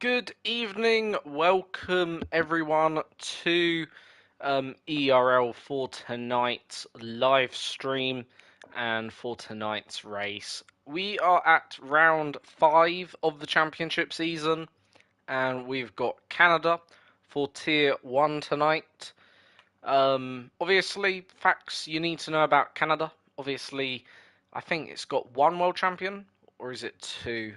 Good evening, welcome everyone to ERL for tonight's live stream and for tonight's race. We are at round 5 of the championship season and we've got Canada for tier 1 tonight. Obviously, facts you need to know about Canada. Obviously, I think it's got one world champion, or is it two?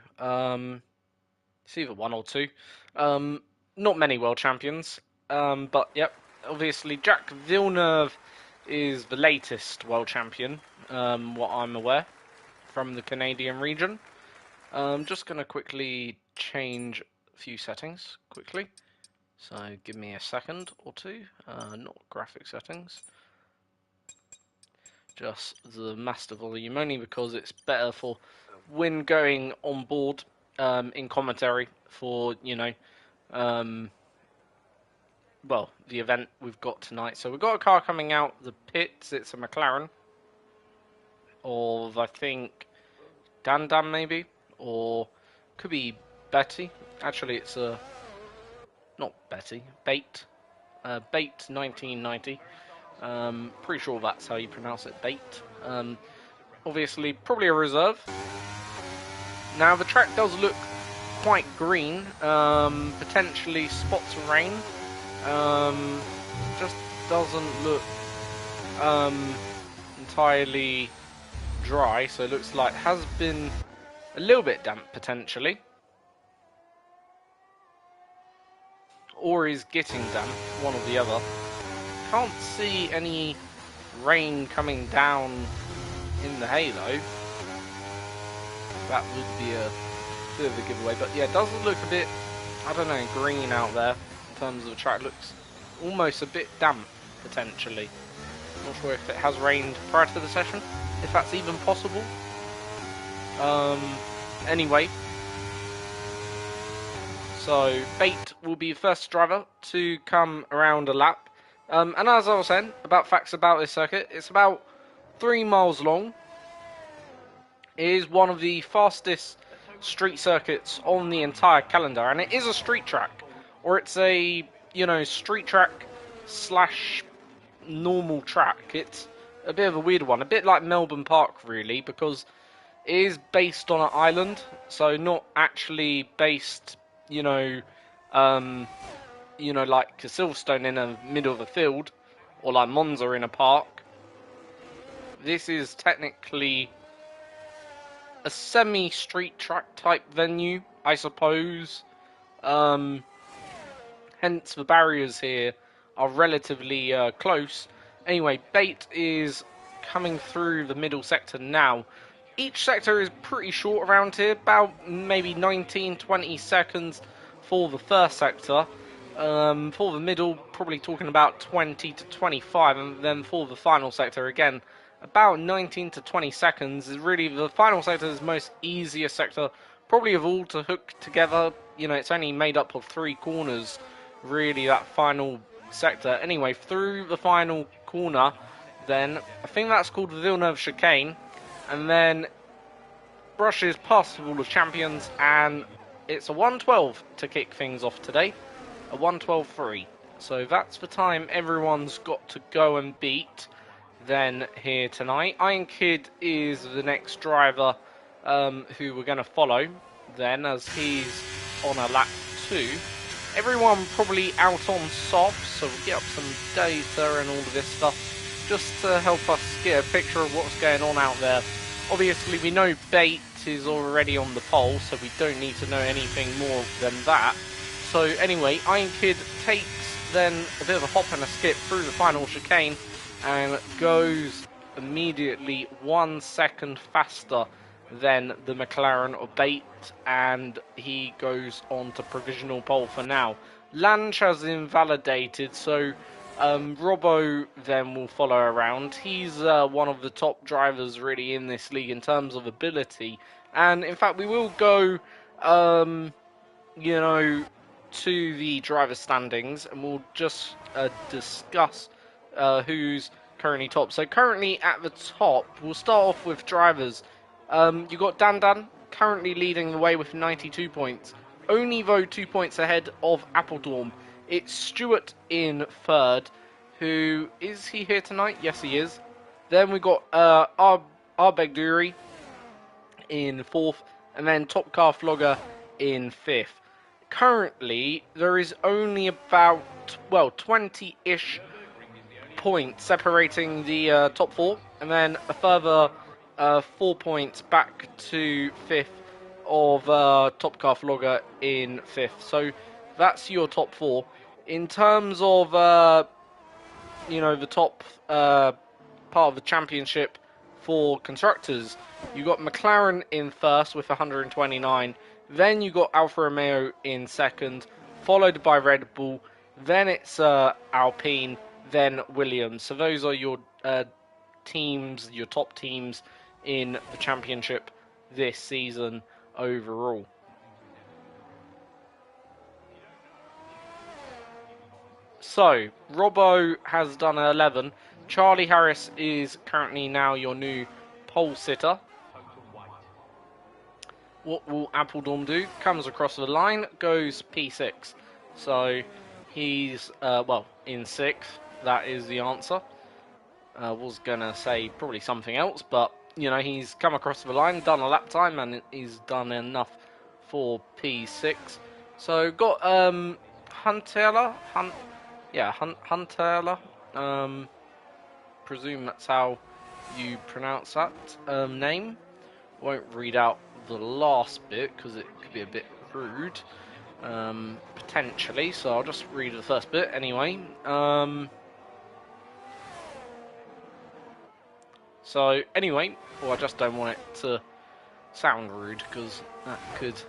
It's either one or two. Not many world champions. But yep, obviously Jack Villeneuve is the latest world champion, what I'm aware, from the Canadian region. Just going to quickly change a few settings, quickly. So give me a second or two. Not graphic settings. Just the master volume, only because it's better for when going on board in commentary for, well, the event we've got tonight. So we've got a car coming out the pits. It's a McLaren of, I think, Dan maybe, or could be Betty. Actually, it's not Betty, Bait. Bait 1990. Pretty sure that's how you pronounce it, Bait. Obviously, probably a reserve. Now, the track does look quite green, potentially spots of rain. Just doesn't look entirely dry, so it looks like it has been a little bit damp potentially, or is getting damp, one or the other. Can't see any rain coming down in the hay though. That would be a bit of a giveaway, but yeah, it does look a bit, I don't know, green out there in terms of the track. Looks almost a bit damp potentially. Not sure if it has rained prior to the session, if that's even possible. Anyway, so Bait will be the first driver to come around a lap. And as I was saying about facts about this circuit, it's about 3 miles long. It is one of the fastest street circuits on the entire calendar, and it is a street track, or it's a, street track slash normal track. It's a bit of a weird one, a bit like Melbourne Park really, because it is based on an island, so not actually based, like Silverstone in the middle of a field, or like Monza in a park. This is technically a semi-street track type venue, I suppose. Hence the barriers here are relatively close. Anyway, Bait is coming through the middle sector now. Each sector is pretty short around here, about maybe 19-20 seconds for the first sector. For the middle, probably talking about 20 to 25, and then for the final sector, again, about 19 to 20 seconds. Is really the final sector is the most easiest sector, probably of all, to hook together. It's only made up of 3 corners, really, that final sector. Anyway, through the final corner, then, I think that's called Villeneuve Chicane, and then brushes past the Wall of Champions, and it's a 1:12 to kick things off today. A 1:12.3. So that's the time everyone's got to go and beat then here tonight. Iron Kid is the next driver who we're going to follow then, as he's on a lap 2. Everyone probably out on softs, so we'll get up some data and all of this stuff just to help us get a picture of what's going on out there. Obviously, we know Bait is already on the pole, so we don't need to know anything more than that. So anyway, Iron Kid takes then a bit of a hop and a skip through the final chicane and goes immediately 1 second faster than the McLaren or Bait, and he goes on to provisional pole for now. Lange has invalidated, so Robbo then will follow around. He's one of the top drivers really in this league in terms of ability, and in fact we will go to the driver standings, and we'll just discuss who's currently top. So currently at the top, we'll start off with drivers. You got Dan currently leading the way with 92 points. only though 2 points ahead of Appledorm. It's Stuart in third, who, is he here tonight? Yes, he is. Then we got Arbegduri in fourth, and then Top Car Flogger in fifth. Currently, there is only about, well, 20-ish points separating the top four, and then a further 4 points back to fifth of Top Car Flogger in fifth. So that's your top four. In terms of, the top part of the championship for constructors, you got McLaren in first with 129. Then you got Alfa Romeo in second, followed by Red Bull. Then it's Alpine, then Williams. So those are your teams, your top teams in the championship this season overall. So, Robbo has done 11. Charlie Harris is currently now your new pole sitter. What will Appledorm do? Comes across the line, goes P6. So, he's, in 6th. That is the answer. Was going to say probably something else, but, he's come across the line, done a lap time, and he's done enough for P6. So, got Huntela. Huntela. Presume that's how you pronounce that name. Won't read out the last bit because it could be a bit rude, potentially. So I'll just read the first bit anyway. So anyway, I just don't want it to sound rude because that could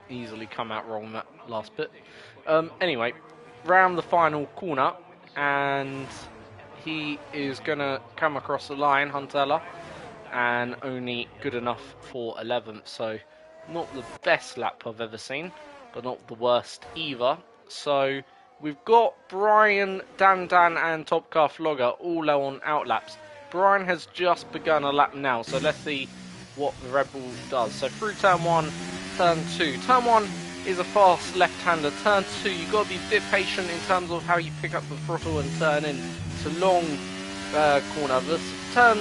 easily come out wrong, that last bit. Anyway, round the final corner, and he is going to come across the line, Huntela, and only good enough for 11th. So not the best lap I've ever seen, but not the worst either. So we've got Brian, Dan, and Top Car Flogger all on outlaps. Brian has just begun a lap now, so let's see what the Red Bull does. So through turn 1, turn 2. Turn 1 is a fast left-hander. Turn 2, you've got to be a bit patient in terms of how you pick up the throttle and turn in. It's a long corner. This turn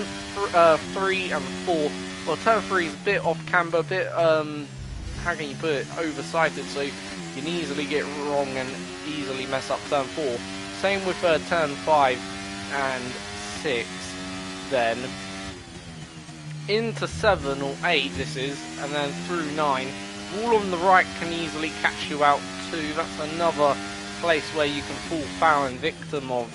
3 and 4. Well, turn 3 is a bit off camber, a bit, how can you put it, oversighted, so you can easily get wrong and easily mess up turn 4. Same with turn 5 and 6. Then into 7 or 8 this is, and then through 9. All on the right can easily catch you out too. That's another place where you can fall foul and victim of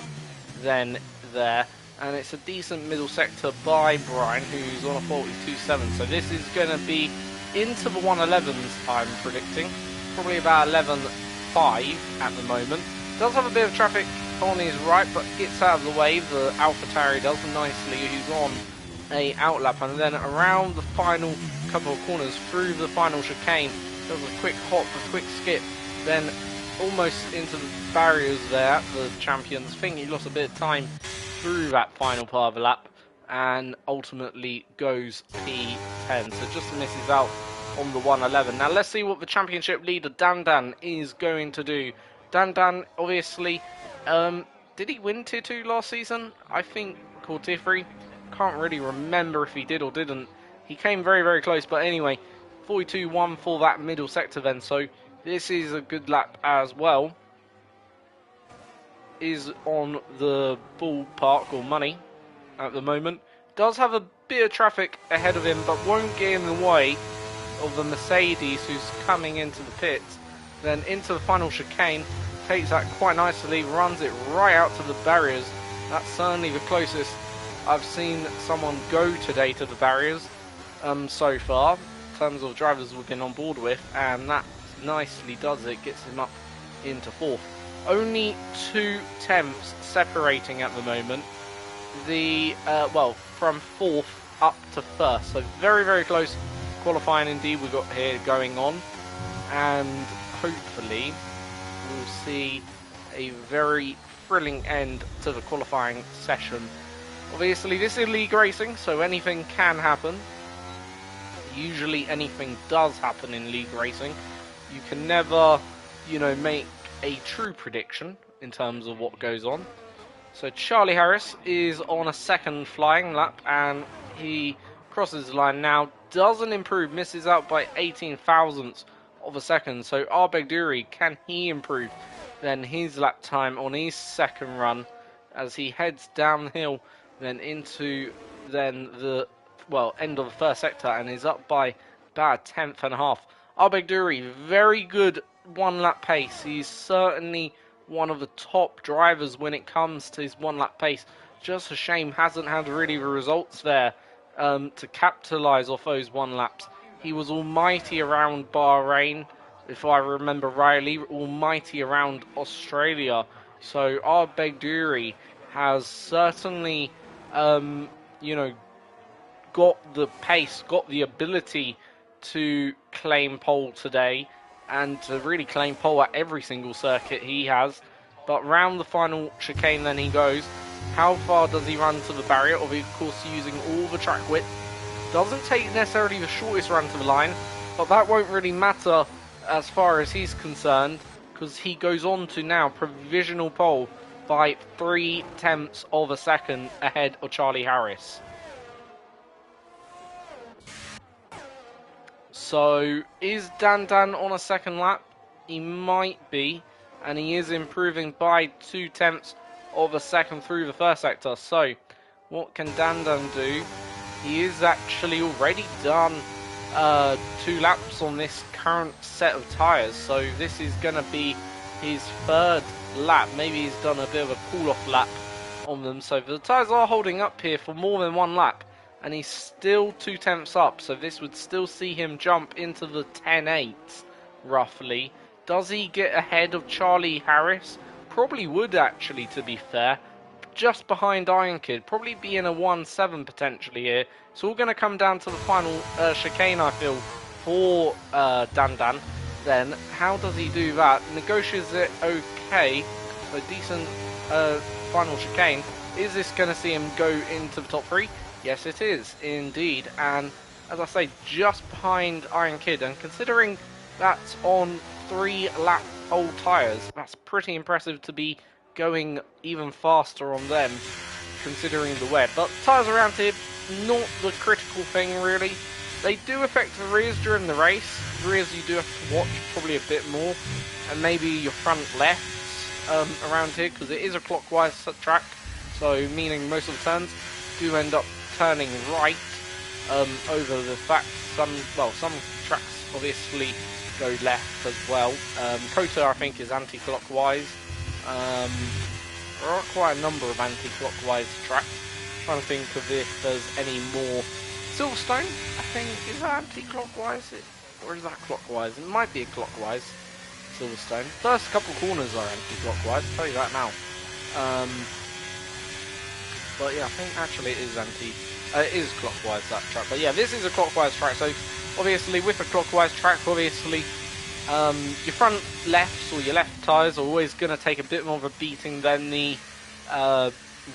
then there. And it's a decent middle sector by Brian, who's on a 42.7. So this is going to be into the 111s, I'm predicting. Probably about 11.5 at the moment. Does have a bit of traffic on his right, but gets out of the way. The AlphaTauri does nicely, who's on a outlap, and then around the final couple of corners through the final chicane, does a quick hop, a quick skip, then almost into the barriers there, the champions. I think he lost a bit of time through that final part of the lap, and ultimately goes P10, so just misses out on the 111. Now let's see what the championship leader Dan is going to do. Dan obviously, did he win Tier 2 last season? I think, called Tier 3. Can't really remember if he did or didn't. He came very, very close, but anyway, 42.1 for that middle sector then, so this is a good lap as well. Is on the ballpark or money at the moment. Does have a bit of traffic ahead of him, but won't get in the way of the Mercedes who's coming into the pits. Then into the final chicane, takes that quite nicely, runs it right out to the barriers. That's certainly the closest I've seen someone go today to the barriers so far, in terms of drivers we've been on board with, and that nicely does it, gets him up into 4th. Only 2 tenths separating at the moment, the from 4th up to 1st, so very, very close qualifying indeed we've got here going on, and hopefully we'll see a very thrilling end to the qualifying session. Obviously this is league racing, so anything can happen. Usually anything does happen in league racing. you can never, make a true prediction in terms of what goes on. So Charlie Harris is on a second flying lap, and he crosses the line now. Doesn't improve, misses out by 18 thousandths of a second. So Arbejduri, can he improve then his lap time on his second run as he heads downhill then into the end of the first sector and is up by about 10th and a half. Arbejduri, very good one lap pace. He's certainly one of the top drivers when it comes to his one lap pace. Just a shame hasn't had really the results there to capitalise off those one laps. He was almighty around Bahrain, if I remember rightly, almighty around Australia. So Arbejduri has certainly, got the pace, got the ability to claim pole today and to really claim pole at every single circuit he has. But round the final chicane then he goes. How far does he run to the barrier? Of course using all the track width. Doesn't take necessarily the shortest run to the line, but that won't really matter as far as he's concerned, because he goes on to now provisional pole by 0.3 of a second ahead of Charlie Harris. So is Dan on a second lap? He might be, and he is improving by 0.2 of a second through the first sector. So what can Dan do? He is actually already done 2 laps on this current set of tyres, so this is going to be his third lap. Maybe he's done a bit of a cool-off lap on them, so the tyres are holding up here for more than 1 lap, and he's still 0.2 up, so this would still see him jump into the 10.8 roughly. Does he get ahead of Charlie Harris? Probably would, actually, to be fair. Just behind Iron Kid, probably be in a 1.7 potentially here. It's all going to come down to the final chicane, I feel, for Dan. Then, how does he do that? Negotiates it okay, a decent final chicane. Is this going to see him go into the top 3? Yes, it is, indeed. And, as I say, just behind Iron Kid, and considering that's on 3-lap old tyres, that's pretty impressive to be going even faster on them, considering the wet. But tyres around here, not the critical thing really. They do affect the rears during the race. The rears you do have to watch probably a bit more, and maybe your front lefts around here, because it is a clockwise track, so meaning most of the turns do end up turning right over the fact some tracks obviously go left as well. Kota, I think, is anti-clockwise. There are quite a number of anti-clockwise tracks. I'm trying to think of if there's any more. Silverstone, I think, is that anti-clockwise? Or is that clockwise? It might be a clockwise Silverstone. First couple corners are anti-clockwise, I'll tell you that now. But yeah, I think actually it is clockwise, that track. But yeah, this is a clockwise track, so obviously with a clockwise track, obviously your front lefts or your left tyres are always going to take a bit more of a beating than the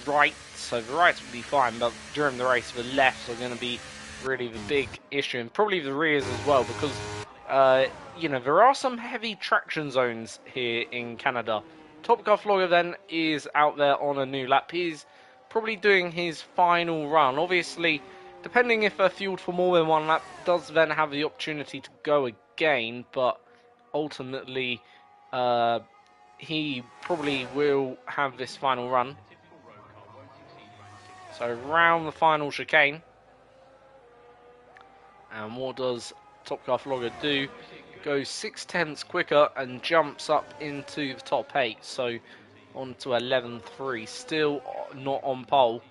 right. So the rights would be fine, but during the race the lefts are going to be really the big issue, and probably the rears as well, because there are some heavy traction zones here in Canada. Top Car Vlogger then is out there on a new lap. He's probably doing his final run. Obviously, depending if they're fueled for more than 1 lap, does then have the opportunity to go again, but ultimately he probably will have this final run. So round the final chicane, and what does Top Car Vlogger do? Goes 0.6 quicker and jumps up into the top 8, so on to 11.3. Still not on pole,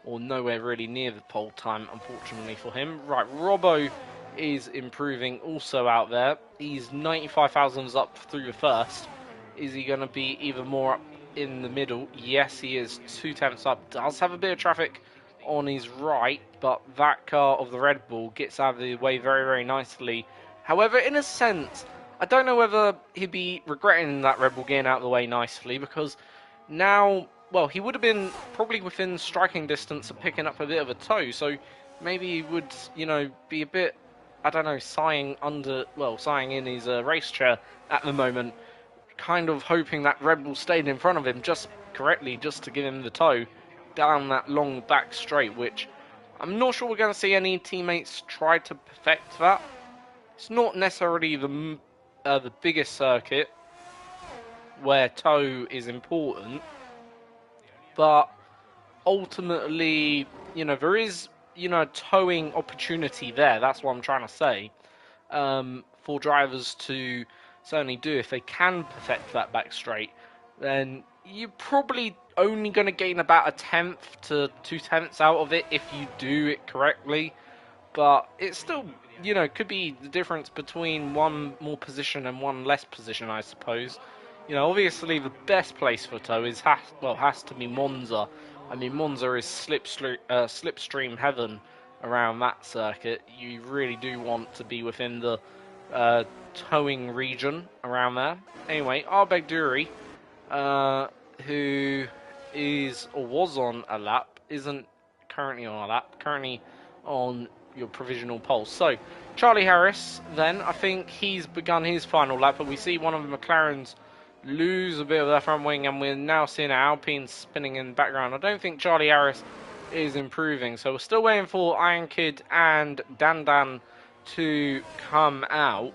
or nowhere really near the pole time, unfortunately for him. Right, Robbo is improving also out there. He's 95 thousandths up through the first. Is he going to be even more up in the middle? Yes, he is 0.2 up. Does have a bit of traffic on his right, but that car of the Red Bull gets out of the way very, very nicely. However, in a sense, I don't know whether he'd be regretting that Red Bull getting out of the way nicely, because now, well, he would have been probably within striking distance of picking up a bit of a tow, so maybe he would, be a bit I don't know, sighing in his race chair at the moment, kind of hoping that Red Bull stayed in front of him just correctly, just to give him the toe down that long back straight, which I'm not sure we're going to see any teammates try to perfect that. It's not necessarily the biggest circuit where toe is important, but ultimately, there is, a towing opportunity there. That's what I'm trying to say. For drivers to certainly do, if they can perfect that back straight, then you're probably only going to gain about 1/10 to 2/10 out of it if you do it correctly. But it's still, could be the difference between one more position and one less position, I suppose. Obviously the best place for tow has to be Monza. I mean, Monza is slipstream heaven around that circuit. You really do want to be within the towing region around there. Anyway, Arbeck who is or was on a lap, isn't currently on a lap, currently on your provisional pole. So, Charlie Harris, then, I think he's begun his final lap, but we see one of the McLarens lose a bit of their front wing, and we're now seeing Alpine spinning in the background. I don't think Charlie Harris is improving, so we're still waiting for Iron Kid and Dan Dan to come out.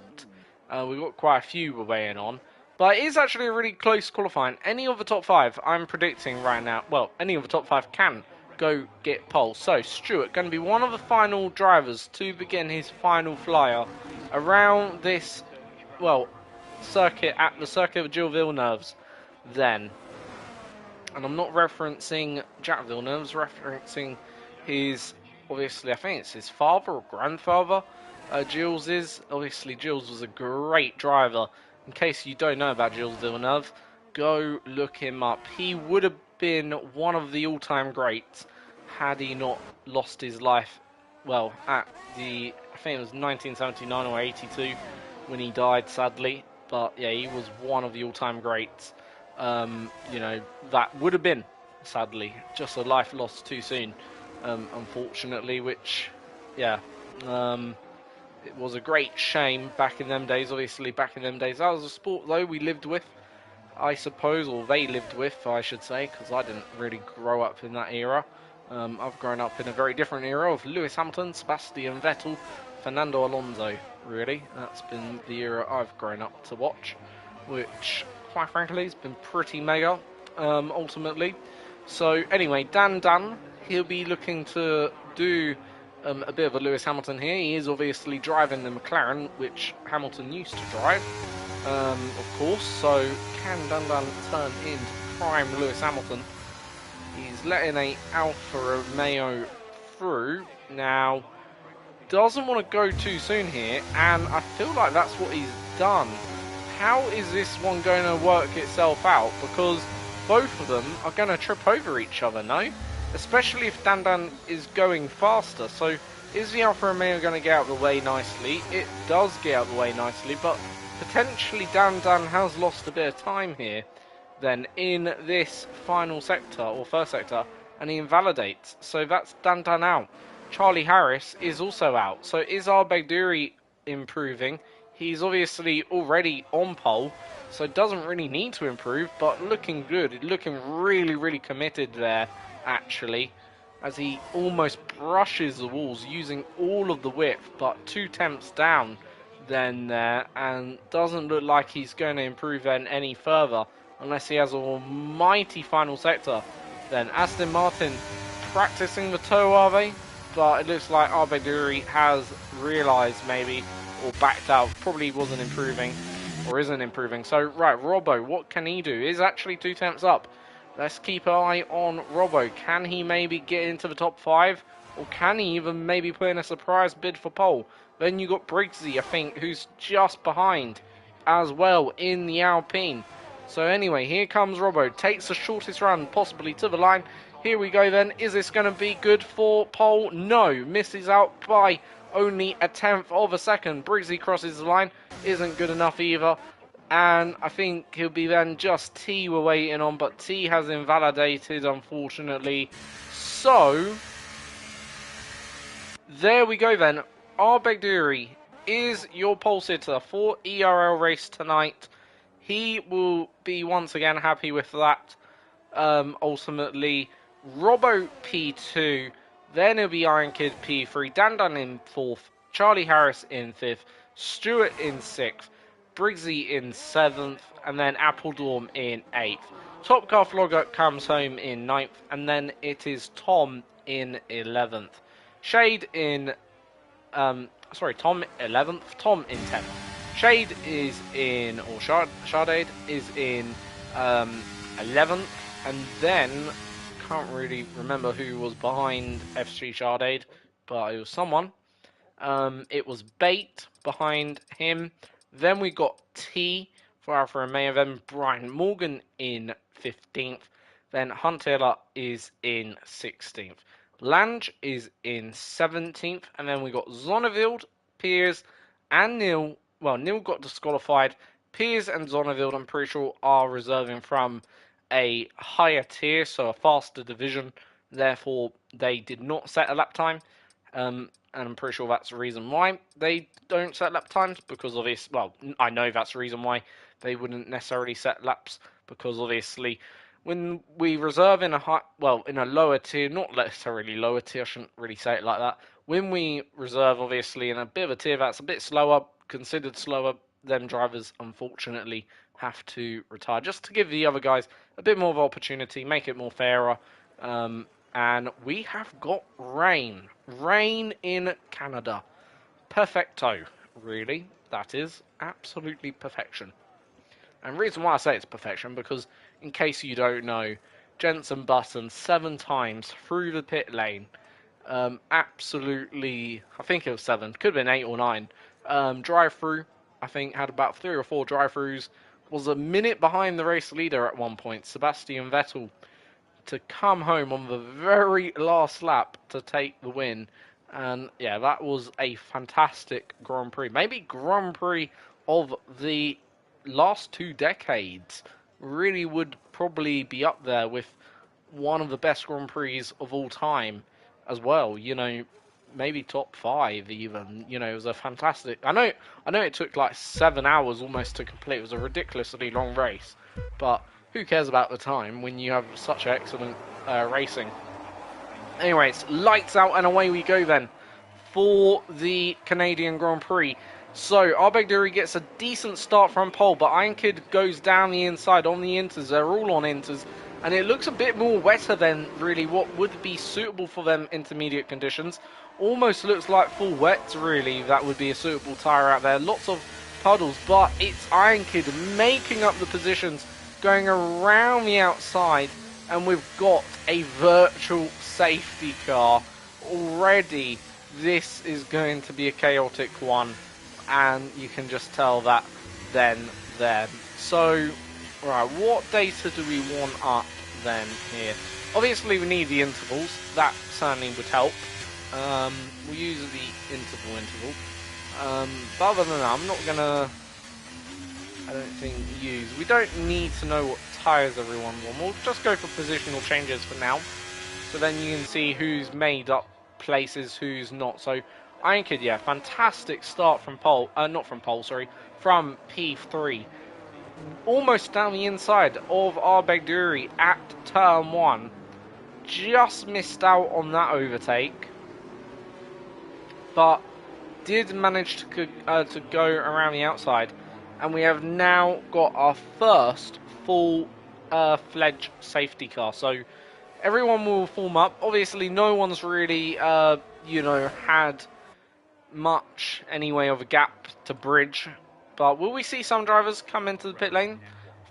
We've got quite a few we're waiting on. But it is actually a really close qualifying. Any of the top 5, I'm predicting right now, well, any of the top 5 can go get pole. So, Stewart going to be one of the final drivers to begin his final flyer around this, circuit, at the circuit of Gilles Villeneuve's then. And I'm not referencing Jack Villeneuve's, referencing his, obviously, I think it's his father or grandfather. Gilles is. Obviously, Gilles was a great driver. In case you don't know about Gilles Villeneuve, go look him up. He would have been one of the all-time greats had he not lost his life, at I think it was 1979 or 82 when he died, sadly. But yeah, he was one of the all-time greats. That would have been, sadly, just a life lost too soon, unfortunately, which, it was a great shame back in them days. Obviously, back in them days, that was a sport, though, we lived with, I suppose, or they lived with, I should say, because I didn't really grow up in that era. I've grown up in a very different era of Lewis Hamilton, Sebastian Vettel, Fernando Alonso, really. That's been the era I've grown up to watch, which, quite frankly, has been pretty mega, ultimately. So, anyway, Dan, he'll be looking to do a bit of a Lewis Hamilton here. He is obviously driving the McLaren, which Hamilton used to drive, of course. So can Dan turn into prime Lewis Hamilton? He's letting a Alfa Romeo through. Now, doesn't want to go too soon here, and I feel like that's what he's done. How is this one going to work itself out? Because both of them are going to trip over each other, no? Especially if Dan is going faster. So, is the Alfa Romeo going to get out of the way nicely? It does get out of the way nicely, but potentially Dan has lost a bit of time here then in this final sector, or first sector, and he invalidates. So that's Dan out. Charlie Harris is also out. So is Arbeck improving? He's obviously already on pole, so doesn't really need to improve, but looking good. Looking really, really committed there, actually, as he almost brushes the walls using all of the width, but 2 tenths down then there, and doesn't look like he's going to improve then any further unless he has an almighty final sector. Then Aston Martin practicing the toe, are they? But it looks like Arbeck has realised maybe, or backed out, probably wasn't improving or isn't improving. So right, Robbo, what can he do? He's actually 2 tenths up. Let's keep an eye on Robbo. Can he maybe get into the top 5? Or can he even maybe put in a surprise bid for pole? Then you got Briggsy, I think, who's just behind as well in the Alpine. So anyway, here comes Robbo. Takes the shortest run possibly to the line. Here we go then. Is this going to be good for pole? No. Misses out by only 1/10 of a second. Briggsy crosses the line. Isn't good enough either. And I think he'll be then just T we're waiting on, but T has invalidated, unfortunately. So, there we go then. Arbeck is your pole sitter for ERL race tonight. He will be once again happy with that. Ultimately, Robbo P2, then it'll be Iron Kid P3, Dan in 4th, Charlie Harris in 5th, Stuart in 6th, Briggsy in 7th, and then Appledorm in 8th. Top Car Vlogger comes home in 9th, and then it is Tom in 11th. Shade in, Tom 11th, Tom in 10th. Shade is in, or Shardade is in 11th, and then can't really remember who was behind FC Shardade, but it was someone. It was Bait behind him. Then we got T for Alpha Romeo. Then Brian Morgan in 15th. Then Hunt Taylor is in 16th. Lange is in 17th. And then we got Zonnevild, Piers, and Neil. Well, Neil got disqualified. Piers and Zonnevild, I'm pretty sure, are reserving from a higher tier, so a faster division. Therefore, they did not set a lap time. And I'm pretty sure that's the reason why they don't set lap times, because obviously, well, I know that's the reason why they wouldn't necessarily set laps, because obviously when we reserve in in a lower tier, not necessarily lower tier, I shouldn't really say it like that. When we reserve, obviously, in a bit of a tier that's a bit slower, considered slower, them drivers, unfortunately, have to retire, just to give the other guys a bit more of an opportunity, make it more fairer. And we have got rain. Rain in Canada. Perfecto, really. That is absolutely perfection. And the reason why I say it's perfection, because in case you don't know, Jensen Button 7 times through the pit lane. Absolutely, I think it was 7, could have been 8 or 9. Drive-through, I think, had about 3 or 4 drive-throughs. Was a minute behind the race leader at one point, Sebastian Vettel, to come home on the very last lap to take the win. And yeah, that was a fantastic Grand Prix. Maybe Grand Prix of the last 2 decades. Really would probably be up there with one of the best Grand Prix of all time as well. You know, maybe top 5 even. You know, it was a fantastic... I know it took like 7 hours almost to complete. It was a ridiculously long race. But who cares about the time when you have such excellent racing? Anyways, lights out and away we go then for the Canadian Grand Prix. So, Arbeck gets a decent start from pole, but Iron Kid goes down the inside on the inters. They're all on inters, and it looks a bit more wetter than really what would be suitable for them intermediate conditions. Almost looks like full wet, really. That would be a suitable tyre out there. Lots of puddles, but it's Iron Kid making up the positions, going around the outside, and we've got a virtual safety car already. This is going to be a chaotic one, and you can just tell that then. So, right, what data do we want up then here? Obviously we need the intervals, that certainly would help. We'll use the interval. But other than that, I'm not gonna, I don't think, we don't need to know what tyres everyone's on. We'll just go for positional changes for now, so then you can see who's made up places, who's not. So Iron Kid, yeah, fantastic start from pole, from P3, almost down the inside of Arbeck at turn 1. Just missed out on that overtake, but did manage to go around the outside, and we have now got our first full fledged safety car. So everyone will form up. Obviously, no one's really, had much anyway of a gap to bridge. But will we see some drivers come into the pit lane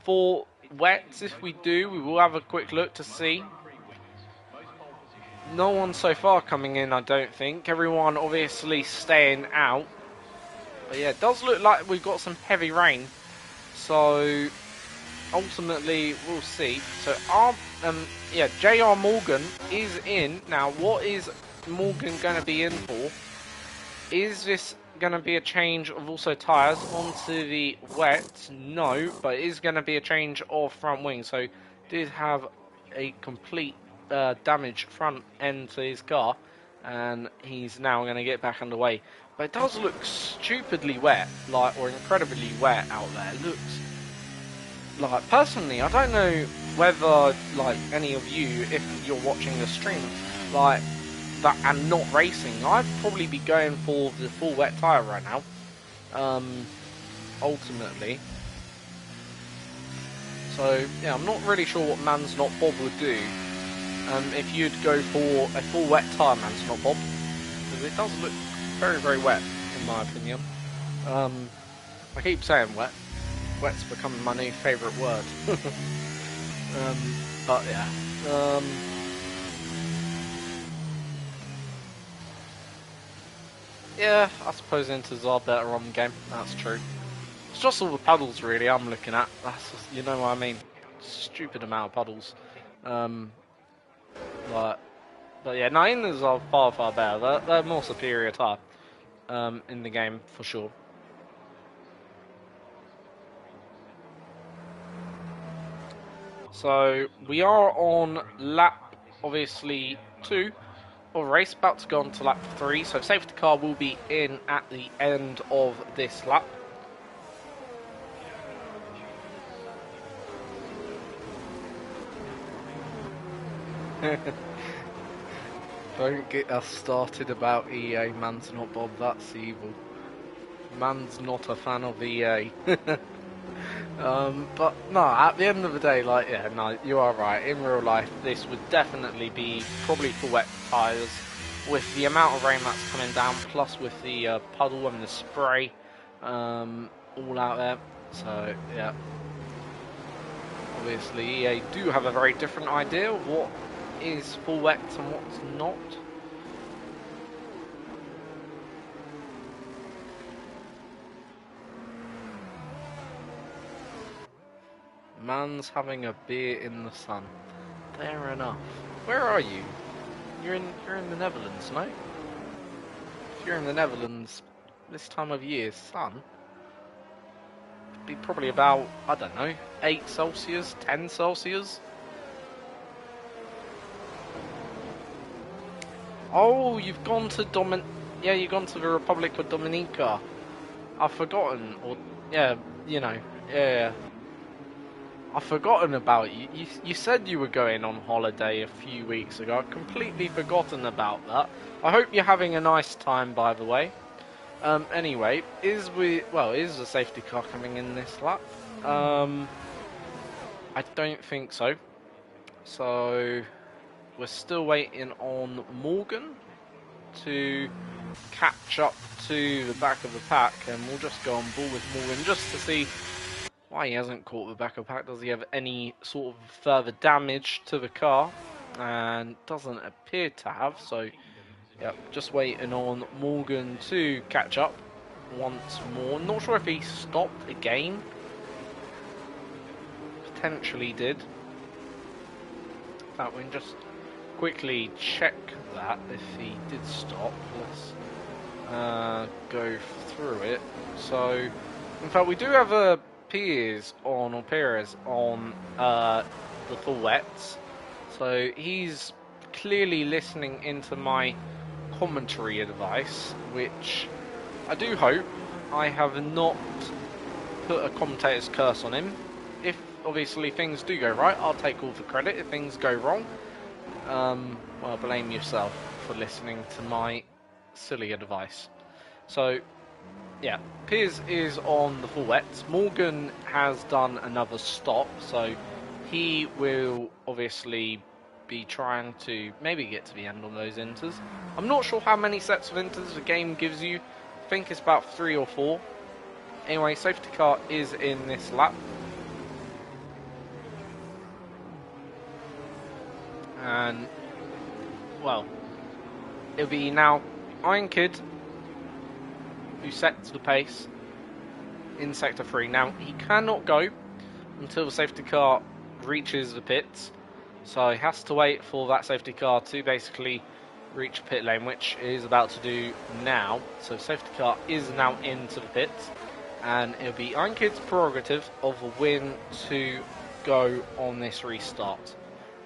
for wets? If we do, we will have a quick look to see. No one so far coming in, I don't think. Everyone obviously staying out. But yeah, it does look like we've got some heavy rain. So ultimately, we'll see. So JR Morgan is in. Now, what is Morgan going to be in for? Is this going to be a change of also tyres onto the wet? No, but it is going to be a change of front wing. So did have a complete damaged front end to his car. and he's now going to get back underway. But it does look stupidly wet, or incredibly wet out there. It looks personally, I don't know whether any of you, if you're watching the stream, that and not racing, I'd probably be going for the full wet tyre right now. Ultimately. So yeah, I'm not really sure what Man's Not Bob would do. If you'd go for a full wet tyre Man's Not Bob, because it does look very, very wet, in my opinion. I keep saying wet. Wet's becoming my new favourite word. But yeah. Yeah, I suppose Inters are better on the game. That's true. It's just all the puddles, really, I'm looking at. That's just, you know what I mean? Stupid amount of puddles. But yeah, no, Inters are far, far better. They're more superior type in the game, for sure. So we are on lap, obviously, 2 of race, about to go on to lap 3. So safety car will be in at the end of this lap. Don't get us started about EA, Man's Not Bob, that's evil. Man's not a fan of EA. But no, at the end of the day, yeah, no, you are right. In real life, this would definitely be probably for wet tyres. With the amount of rain that's coming down, plus with the puddle and the spray all out there. So, yeah. Obviously, EA do have a very different idea of what is full wet and what's not. Man's having a beer in the sun. Fair enough. Where are you? You're in the Netherlands, no? If you're in the Netherlands this time of year, sun, it'd be probably about, I don't know, 8 Celsius, 10 Celsius. Oh, you've gone to yeah, you've gone to the Republic of Dominica. I've forgotten, or yeah, you know, yeah. I've forgotten about you. You said you were going on holiday a few weeks ago. I've completely forgotten about that. I hope you're having a nice time, by the way. Anyway, is the safety car coming in this lap? I don't think so. So we're still waiting on Morgan to catch up to the back of the pack, and we'll just go on ball with Morgan just to see why he hasn't caught the back of the pack. Does he have any sort of further damage to the car? And doesn't appear to have, so yep, just waiting on Morgan to catch up once more. Not sure if he stopped again. Potentially did. In fact, we can just quickly check that if he did stop. Let's go through it. So, in fact, we do have a Perez on the full wets. So he's clearly listening into my commentary advice, which I do hope I have not put a commentator's curse on him. If obviously things do go right, I'll take all the credit. If things go wrong, well, blame yourself for listening to my silly advice. So yeah, Piers is on the full wets. Morgan has done another stop, so he will obviously be trying to maybe get to the end on those inters. I'm not sure how many sets of inters the game gives you. I think it's about 3 or 4. Anyway, safety car is in this lap. And, well, it'll be now Iron Kid who sets the pace in Sector 3. Now, he cannot go until the safety car reaches the pits, so he has to wait for that safety car to basically reach pit lane, which it is about to do now. So safety car is now into the pits, and it'll be Iron Kid's prerogative of a win to go on this restart.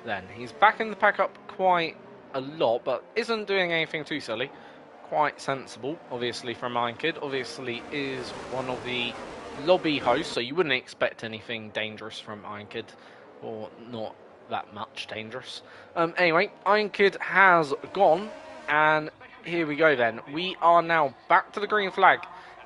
Then he's back in the pack up quite a lot, but isn't doing anything too silly. Quite sensible, obviously, from Iron Kid. Obviously, is one of the lobby hosts, so you wouldn't expect anything dangerous from Iron Kid, or not that much dangerous. Anyway, Iron Kid has gone, and here we go then. We are now back to the green flag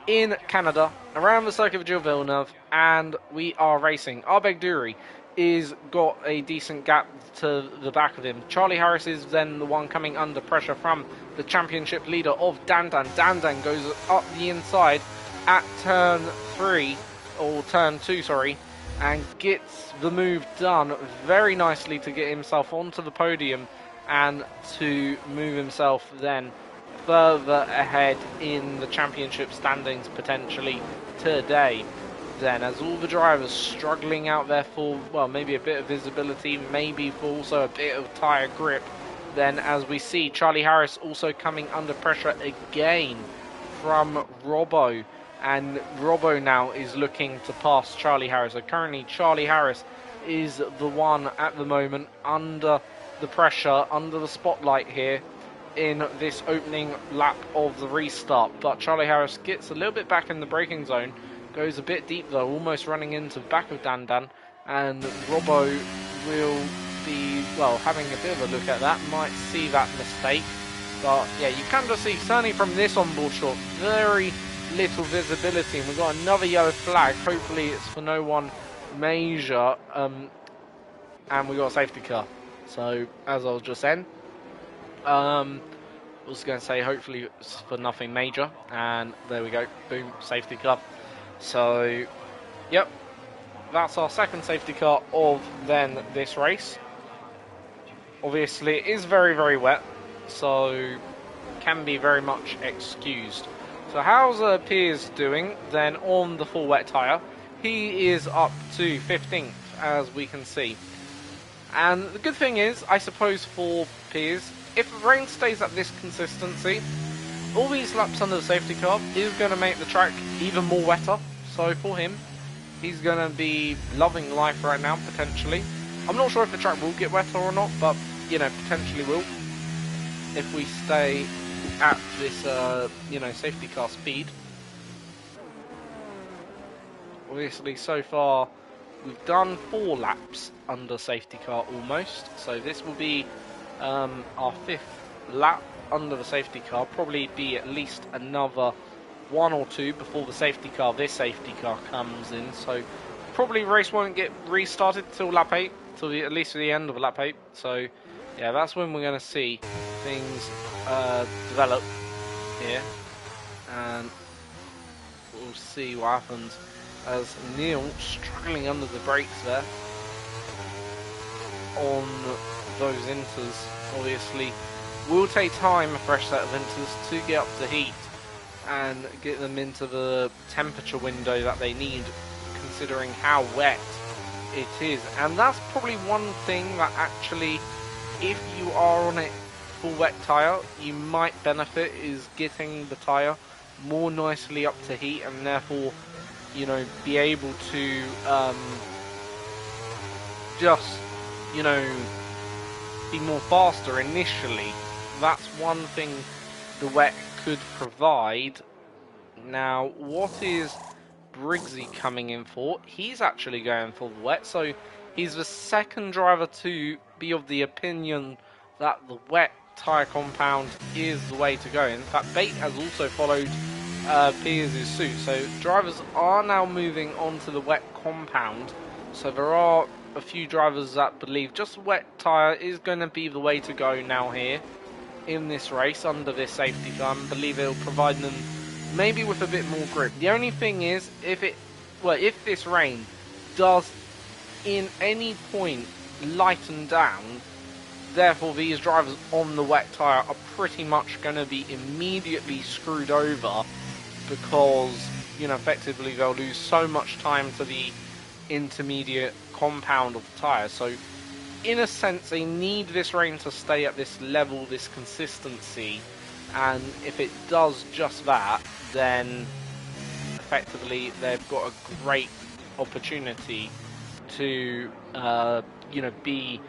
in Canada, around the circuit of Gilles Villeneuve, and we are racing. Arbeg Dury is got a decent gap to the back of him. Charlie Harris is then the one coming under pressure from the championship leader of Dandan. Dandan goes up the inside at turn 3, or turn 2, sorry, and gets the move done very nicely to get himself onto the podium and to move himself then further ahead in the championship standings potentially today. Then, as all the drivers struggling out there for, well, maybe a bit of visibility, maybe for also a bit of tyre grip, then as we see Charlie Harris also coming under pressure again from Robbo, and Robbo now is looking to pass Charlie Harris. So currently Charlie Harris is the one at the moment under the pressure, under the spotlight here in this opening lap of the restart, but Charlie Harris gets a little bit back in the braking zone. Goes a bit deep though, almost running into the back of Dandan, and Robbo will be, well, having a bit of a look at that, might see that mistake. But yeah, you can just see, certainly from this onboard shot, very little visibility, and we've got another yellow flag. Hopefully it's for no one major, and we've got a safety car. So, as I was just saying, I was going to say hopefully it's for nothing major, and there we go, boom, safety car. So, yep, that's our second safety car of then this race. Obviously, it is very, very wet, so can be very much excused. So how's Piers doing then on the full wet tyre? He is up to 15th, as we can see. And the good thing is, I suppose, for Piers, if the rain stays at this consistency, all these laps under the safety car is going to make the track even more wetter. So for him, he's going to be loving life right now, potentially. I'm not sure if the track will get wetter or not, but, you know, potentially will. If we stay at this, you know, safety car speed. Obviously, so far, we've done 4 laps under safety car almost. So this will be our 5th lap under the safety car. Probably be at least another 1 or 2 before the safety car, this safety car, comes in. So probably race won't get restarted till lap 8, till at least the end of lap 8. So yeah, that's when we're going to see things develop here, and we'll see what happens as Neil struggling under the brakes there on those inters. Obviously will take time, a fresh set of inters, to get up to heat and get them into the temperature window that they need, considering how wet it is. And that's probably one thing that actually, if you are on a full wet tyre, you might benefit, is getting the tyre more nicely up to heat, and therefore, you know, be able to just, you know, be more faster initially. That's one thing the wet could provide. Now, what is Briggsy coming in for? He's actually going for the wet, so he's the second driver to be of the opinion that the wet tyre compound is the way to go. In fact, Bate has also followed Piers' suit, so drivers are now moving on to the wet compound. So there are a few drivers that believe just wet tyre is going to be the way to go now here in this race under this safety car. I believe it'll provide them maybe with a bit more grip. The only thing is, if this rain does in any point lighten down, therefore these drivers on the wet tyre are pretty much going to be immediately screwed over, because, you know, effectively they'll lose so much time to the intermediate compound of the tyre. So in a sense, they need this rain to stay at this level, this consistency, and if it does just that, then effectively they've got a great opportunity to, you know, be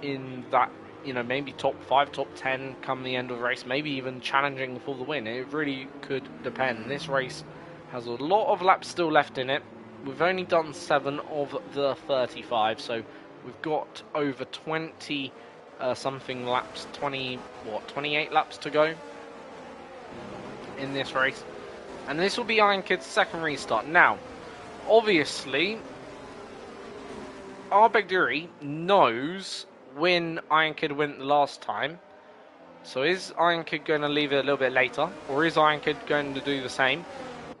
in that you know, maybe top 5, top 10 come the end of the race, maybe even challenging for the win. It really could depend. This race has a lot of laps still left in it. We've only done 7 of the 35, so we've got over 20 something laps, 28 laps to go in this race. And this will be Iron Kid's second restart. Now, obviously, Arbeggduri knows when Iron Kid went the last time. So is Iron Kid going to leave it a little bit later? Or is Iron Kid going to do the same?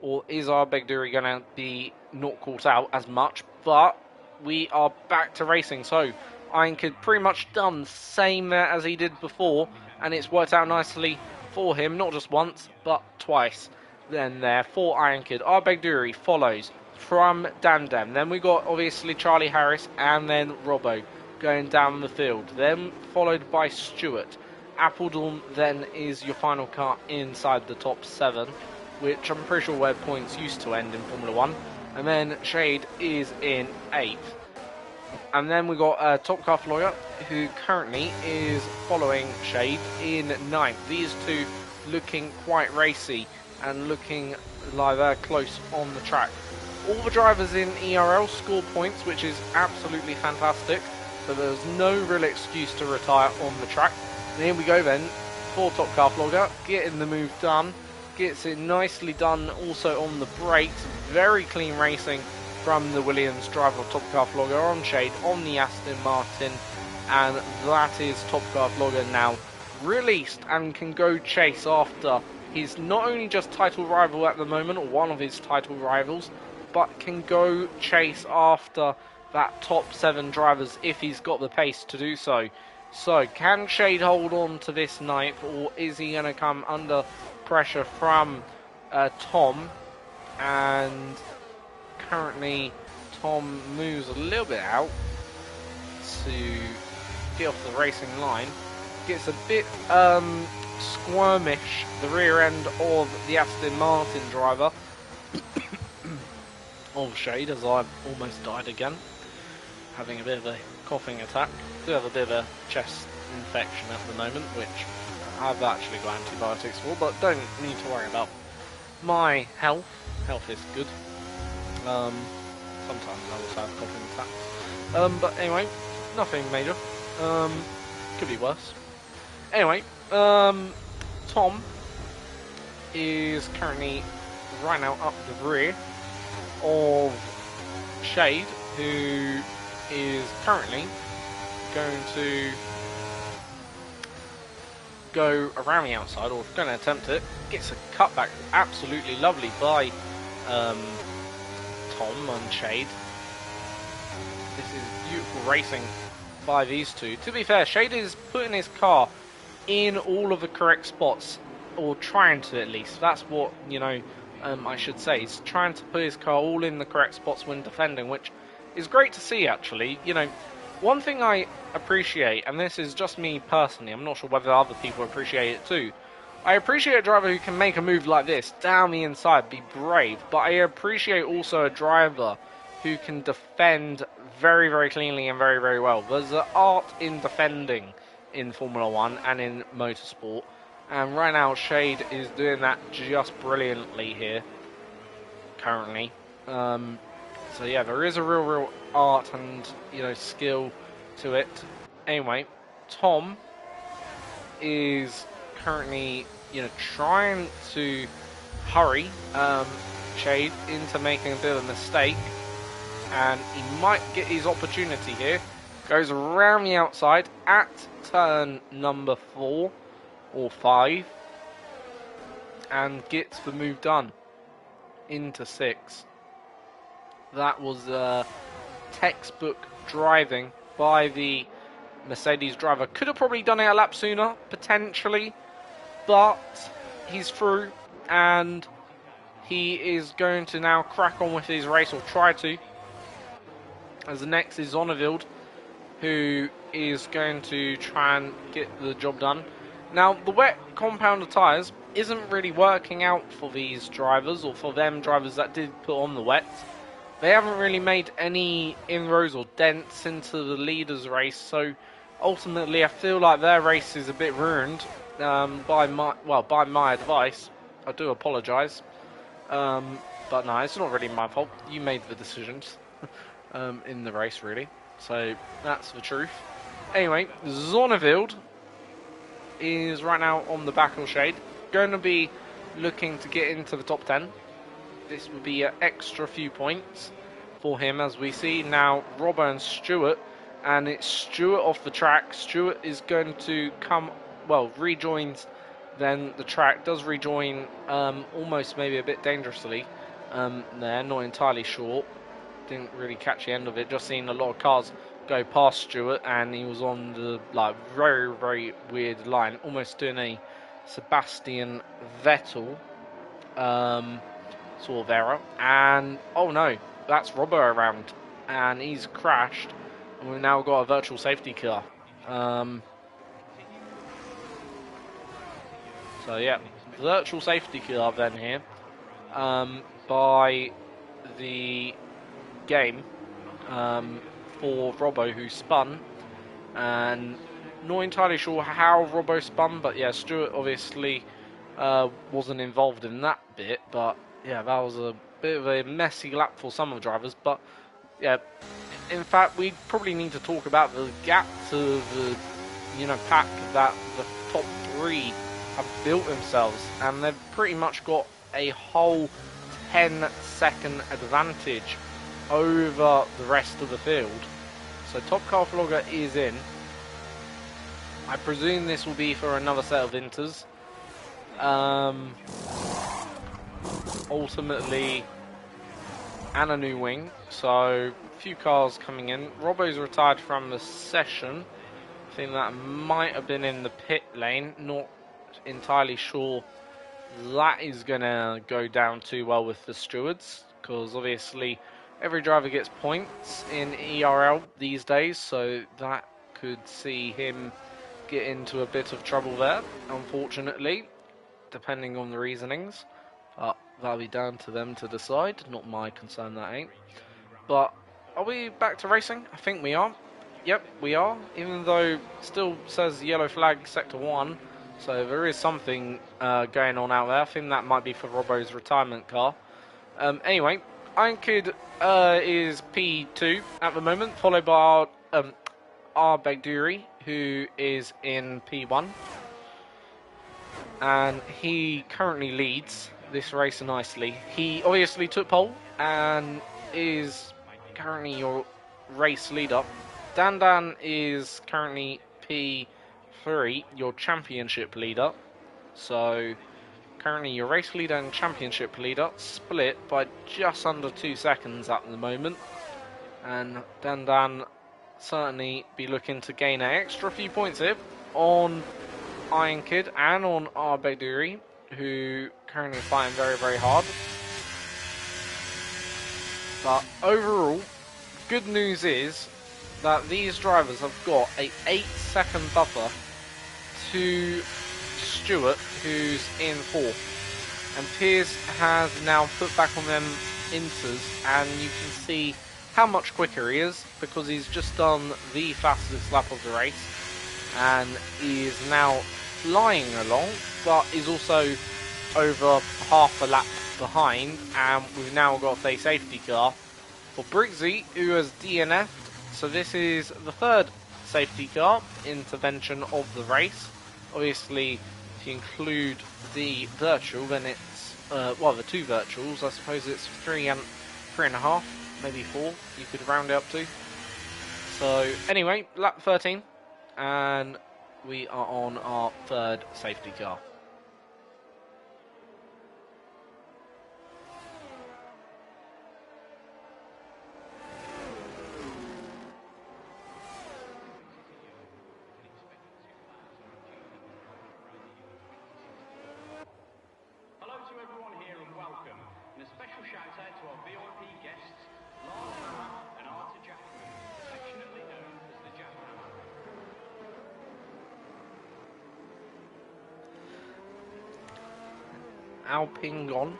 Or is Arbeggduri going to be not caught out as much? But we are back to racing. So Iron Kid pretty much done the same there as he did before. And it's worked out nicely for him. Not just once, but twice. Then there for Iron Kid. Arbeggduri follows from Dandem. Then we got obviously Charlie Harris and then Robbo going down the field. Then followed by Stewart. Appledorn then is your final car inside the top 7, which I'm pretty sure where points used to end in Formula 1. And then Shade is in 8th. And then we got Top Car Floyer, who currently is following Shade in 9th. These two looking quite racy and looking like they're close on the track. All the drivers in ERL score points, which is absolutely fantastic. So there's no real excuse to retire on the track. And here we go then for Top Car Flogger, getting the move done, gets it nicely done also on the brakes, very clean racing from the Williams driver of Top Car Flogger on Shade, on the Aston Martin, and that is Top Car Flogger now released and can go chase after his not only just title rival at the moment, or one of his title rivals, but can go chase after that top 7 drivers if he's got the pace to do so. So, can Shade hold on to this 9th, or is he going to come under pressure from Tom? And currently, Tom moves a little bit out to get off the racing line. Gets a bit squirmish, the rear end of the Aston Martin driver of Shade, as I've almost died again. Having a bit of a coughing attack. Do have a bit of a chest infection at the moment, which I've actually got antibiotics for, but don't need to worry about my health. Health is good. Sometimes I also have coughing attacks. But anyway, nothing major. Could be worse. Anyway, Tom is currently right now up the rear of Shade, who is currently going to go around the outside, or going to attempt it. Gets a cutback, absolutely lovely by Tom and Shade. This is beautiful racing by these two. To be fair, Shade is putting his car in all of the correct spots, or trying to at least. That's what, you know, I should say. He's trying to put his car all in the correct spots when defending, which is great to see, actually. You know, one thing I appreciate, and this is just me personally, I'm not sure whether other people appreciate it too. I appreciate a driver who can make a move like this, down the inside, be brave, but I appreciate also a driver who can defend very, very cleanly and very, very well. There's an art in defending in Formula 1 and in motorsport, and right now Shade is doing that just brilliantly here, currently. So yeah, there is a real art and, you know, skill to it. Anyway, Tom is currently, you know, trying to hurry Shade into making a bit of a mistake, and he might get his opportunity here. Goes around the outside at turn number 4 or 5 and gets the move done into 6. That was textbook driving by the Mercedes driver. Could have probably done it a lap sooner, potentially, but he's through, and he is going to now crack on with his race, or try to, as the next is Zonnevild, who is going to try and get the job done. Now, the wet compounder tyres isn't really working out for these drivers, or for them drivers that did put on the wets. They haven't really made any inroads or dents into the leaders race, so ultimately, I feel like their race is a bit ruined by my advice. I do apologise, but no, it's not really my fault. You made the decisions in the race, really. So that's the truth. Anyway, Zonnefield is right now on the back of Shade, going to be looking to get into the top 10. This would be an extra few points for him, as we see now Robbo and Stewart, and it's Stewart off the track. Stewart is going to come, well, rejoins then the track, does rejoin almost maybe a bit dangerously there, not entirely sure. Didn't really catch the end of it, just seen a lot of cars go past Stewart, and he was on the very, very weird line, almost doing a Sebastian Vettel sort of error, and oh no, that's Robbo around, and he's crashed, and we've now got a virtual safety car. So yeah, virtual safety car then here by the game for Robbo, who spun, and not entirely sure how Robbo spun, but yeah, Stewart obviously wasn't involved in that bit, but yeah, that was a bit of a messy lap for some of the drivers. But yeah, in fact, we probably need to talk about the gap to the pack that the top three have built themselves, and they've pretty much got a whole 10-second advantage over the rest of the field. So Top Car Flogger is in. I presume this will be for another set of inters. Ultimately, and a new wing, so a few cars coming in. Robbo's retired from the session. I think that might have been in the pit lane, not entirely sure that is going to go down too well with the stewards, because obviously every driver gets points in ERL these days, so that could see him get into a bit of trouble there, unfortunately, depending on the reasonings. But that'll be down to them to decide, not my concern, that ain't. But are we back to racing? I think we are. Yep, we are, even though still says yellow flag sector 1, so there is something going on out there. I think that might be for Robbo's retirement car. Anyway, Iron Kid is P2 at the moment, followed by our Begduri, who is in P1. And he currently leads this race nicely. He obviously took pole and is currently your race leader. Dan is currently P3, your championship leader. So currently your race leader and championship leader split by just under 2 seconds at the moment. And Dan certainly be looking to gain an extra few points here on Iron Kid and on Arbeduri, who currently fighting very, very hard. But overall, good news is that these drivers have got a 8-second buffer to Stewart, who's in 4th. And Pierce has now put back on them inters, and you can see how much quicker he is, because he's just done the fastest lap of the race, and he is now flying along, but is also over half a lap behind, and we've now got a safety car for Briggsy, who has DNF'd. So this is the 3rd safety car intervention of the race. Obviously, if you include the virtual, then it's the 2 virtuals. I suppose it's 3.5, maybe 4. You could round it up to. So anyway, lap 13, and we are on our 3rd safety car. Alpine gone.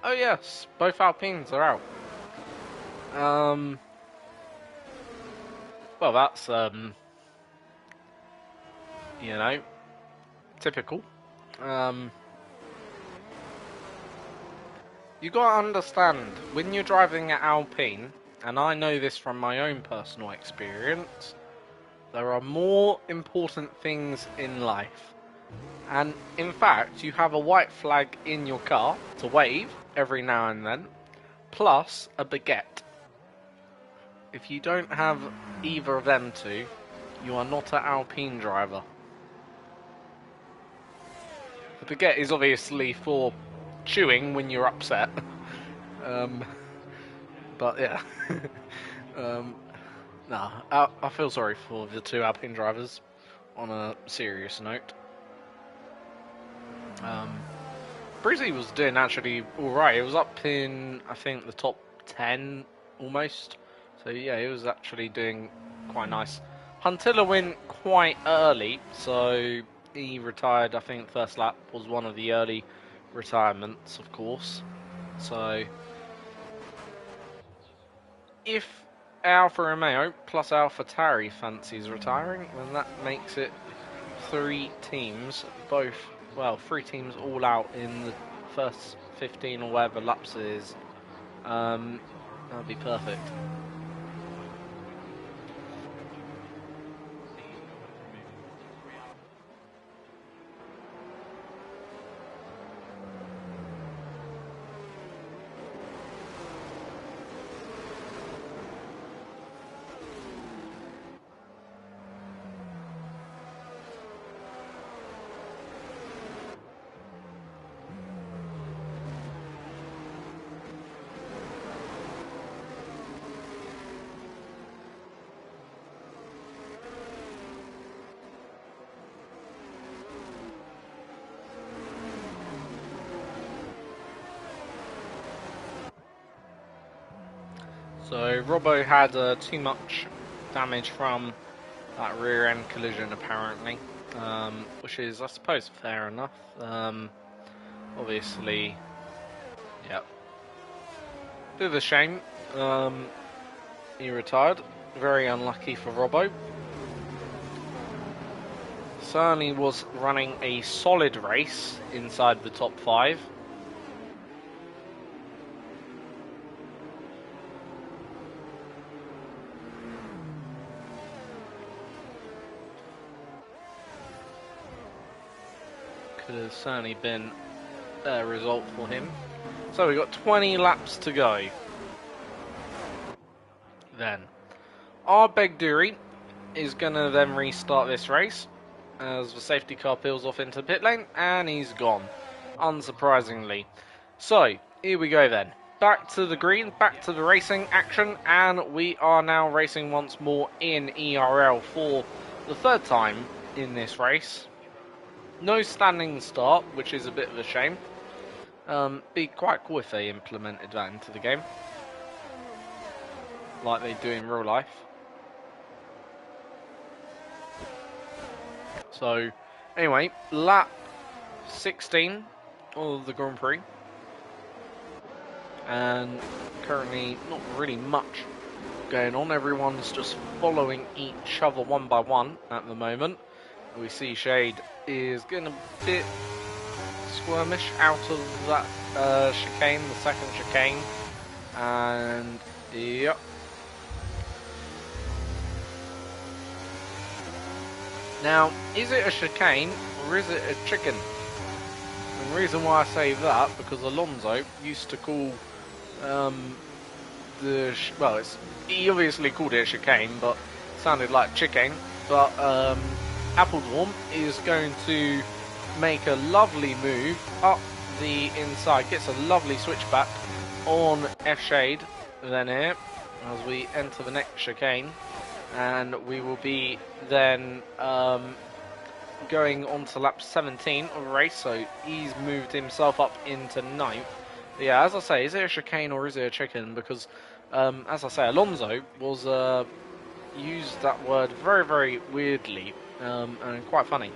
Oh yes, both Alpines are out. Well, that's typical. You gotta understand when you're driving at Alpine, and I know this from my own personal experience. There are more important things in life. And in fact, you have a white flag in your car to wave every now and then, plus a baguette. If you don't have either of them two, you are not an Alpine driver. The baguette is obviously for chewing when you're upset. But yeah. Nah, I feel sorry for the two Alpine drivers on a serious note. Brizzy was doing actually alright. It was up in, I think, the top 10 almost. So yeah, he was actually doing quite nice. Huntilla went quite early, so he retired. I think first lap was one of the early retirements, of course. So if Alfa Romeo plus AlphaTauri fancies retiring, then that makes it 3 teams, three teams all out in the first 15 or whatever laps it is. That'd be perfect. So Robbo had too much damage from that rear end collision apparently, which is, I suppose, fair enough. Obviously, yeah, bit of a shame. He retired. Very unlucky for Robbo. Certainly was running a solid race inside the top 5. Could have certainly been a result for him. So we've got 20 laps to go. Then our Begduri is going to then restart this race as the safety car peels off into the pit lane, and he's gone, unsurprisingly. So here we go then. Back to the green, back to the racing action, and we are now racing once more in ERL for the 3rd time in this race. No standing start, which is a bit of a shame. Be quite cool if they implemented that into the game, like they do in real life. So, anyway, lap 16 of the Grand Prix. And currently not really much going on. Everyone's just following each other one by one at the moment. We see Shade is getting a bit squirmish out of that chicane, the second chicane. And, yep. Now, is it a chicane or is it a chicken? And the reason why I say that, because Alonso used to call he obviously called it a chicane, but it sounded like chicane. But Appledorn is going to make a lovely move up the inside, gets a lovely switchback on F Shade then here as we enter the next chicane, and we will be then going on to lap 17 of the race, so he's moved himself up into 9th. But yeah, as I say, is it a chicane or is it a chicken? Because as I say, Alonso was used that word very, very weirdly and quite funny.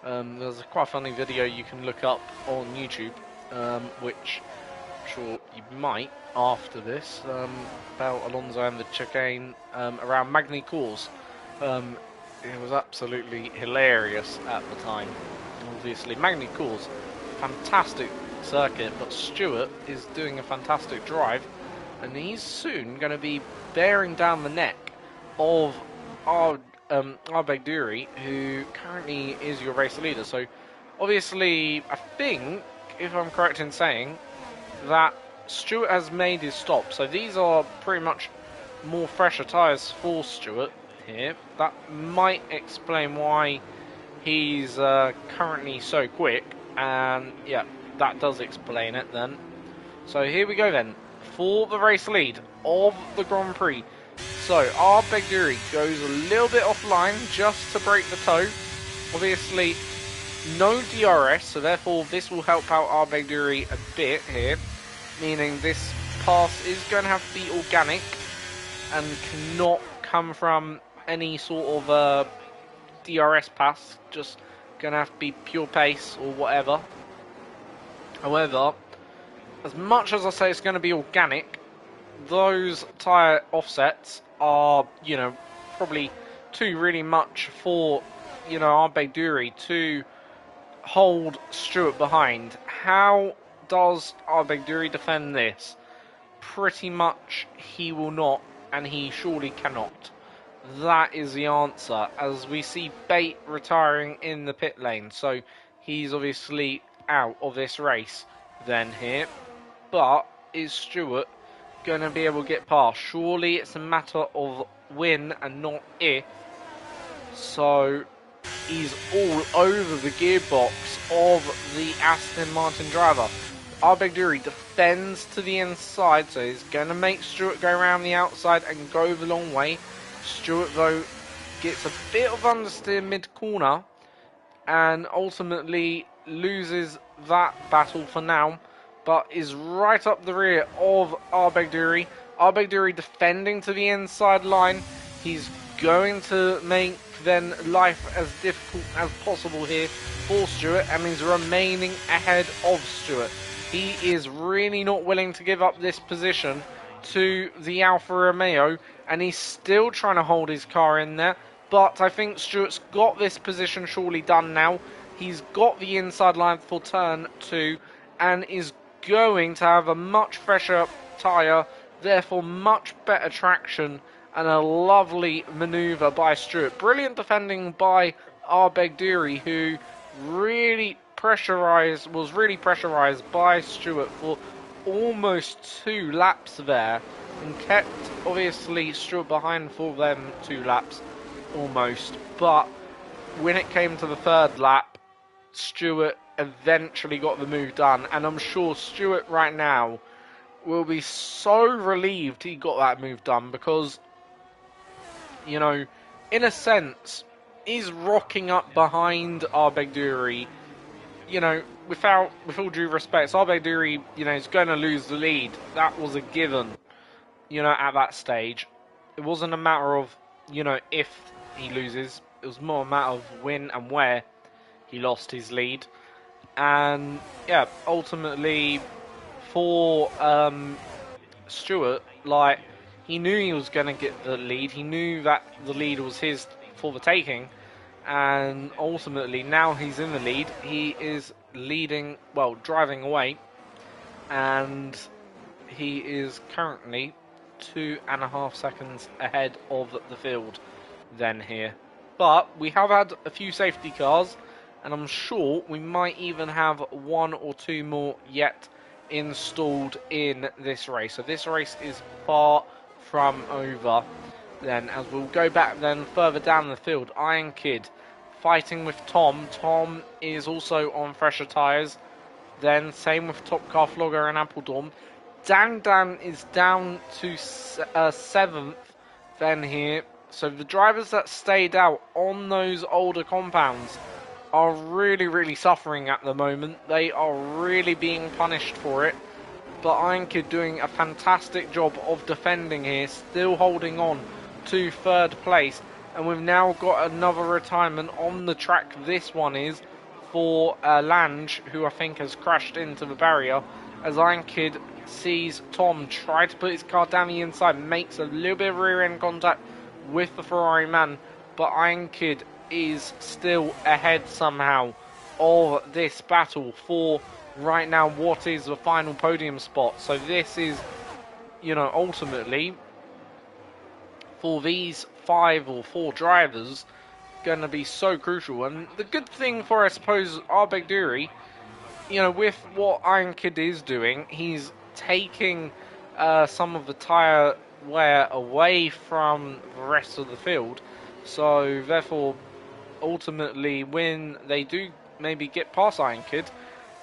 There's a quite funny video you can look up on YouTube, which I'm sure you might after this about Alonso and the chicane around Magny Cours. It was absolutely hilarious at the time. Obviously, Magny Cours, fantastic circuit, but Stewart is doing a fantastic drive, and he's soon going to be bearing down the neck of our Begduri, who currently is your race leader. So, obviously, I think, if I'm correct in saying, that Stewart has made his stop. So these are pretty much more fresher tyres for Stewart here. That might explain why he's currently so quick. And yeah, that does explain it then. So here we go then, for the race lead of the Grand Prix. So our Begduri goes a little bit offline just to break the toe. Obviously, no DRS, so therefore this will help out our Begduri a bit here, meaning this pass is going to have to be organic and cannot come from any sort of DRS pass, just going to have to be pure pace or whatever. However, as much as I say it's going to be organic, those tyre offsets are, you know, probably too really much for, you know, our Begduri to hold Stewart behind. How does our Begduri defend this? Pretty much he will not, and he surely cannot. That is the answer, as we see Bate retiring in the pit lane, so he's obviously out of this race then here. But is Stewart going to be able to get past? Surely it's a matter of when and not if. So he's all over the gearbox of the Aston Martin driver. Our Begduri defends to the inside, so he's going to make Stewart go around the outside and go the long way. Stewart, though, gets a bit of understeer mid-corner and ultimately loses that battle for now, but is right up the rear of our Begduri. Our Begduri defending to the inside line. He's going to make then life as difficult as possible here for Stewart, and he's remaining ahead of Stewart. He is really not willing to give up this position to the Alfa Romeo, and he's still trying to hold his car in there. But I think Stewart's got this position surely done now. He's got the inside line for turn 2 and is going to have a much fresher tyre, therefore much better traction, and a lovely manoeuvre by Stewart. Brilliant defending by our Begduri, who was really pressurised by Stewart for almost 2 laps there, and kept obviously Stewart behind for them 2 laps almost. But when it came to the 3rd lap, Stewart eventually got the move done, and I'm sure Stewart right now will be so relieved he got that move done, because, you know, in a sense, he's rocking up behind our Begduri. You know, with all due respect, our Begduri, you know, is going to lose the lead. That was a given, you know, at that stage. It wasn't a matter of, you know, if he loses. It was more a matter of when and where he lost his lead. And, yeah, ultimately, for Stewart, like, he knew he was going to get the lead. He knew that the lead was his for the taking. And ultimately, now he's in the lead. He is leading, well, driving away. And he is currently 2.5 seconds ahead of the field then here. But we have had a few safety cars, and I'm sure we might even have 1 or 2 more yet installed in this race. So this race is far from over then, as we'll go back then further down the field. Iron Kid fighting with Tom. Tom is also on fresher tyres. Then same with Top Car Flogger and Appledorn. Dan is down to 7th then here. So the drivers that stayed out on those older compounds are really suffering at the moment. They are really being punished for it. But Iron Kid doing a fantastic job of defending here, still holding on to 3rd place. And we've now got another retirement on the track. This one is for Lange, who I think has crashed into the barrier, as Iron Kid sees Tom try to put his car down the inside, makes a little bit of rear end contact with the Ferrari man, but Iron Kid is still ahead somehow of this battle for right now what is the final podium spot. So this is, you know, ultimately for these 5 or 4 drivers going to be so crucial. And the good thing for, I suppose, Arbeck-Dury, you know, with what Iron Kid is doing, he's taking some of the tyre wear away from the rest of the field. So therefore, ultimately, when they do maybe get past Iron Kid,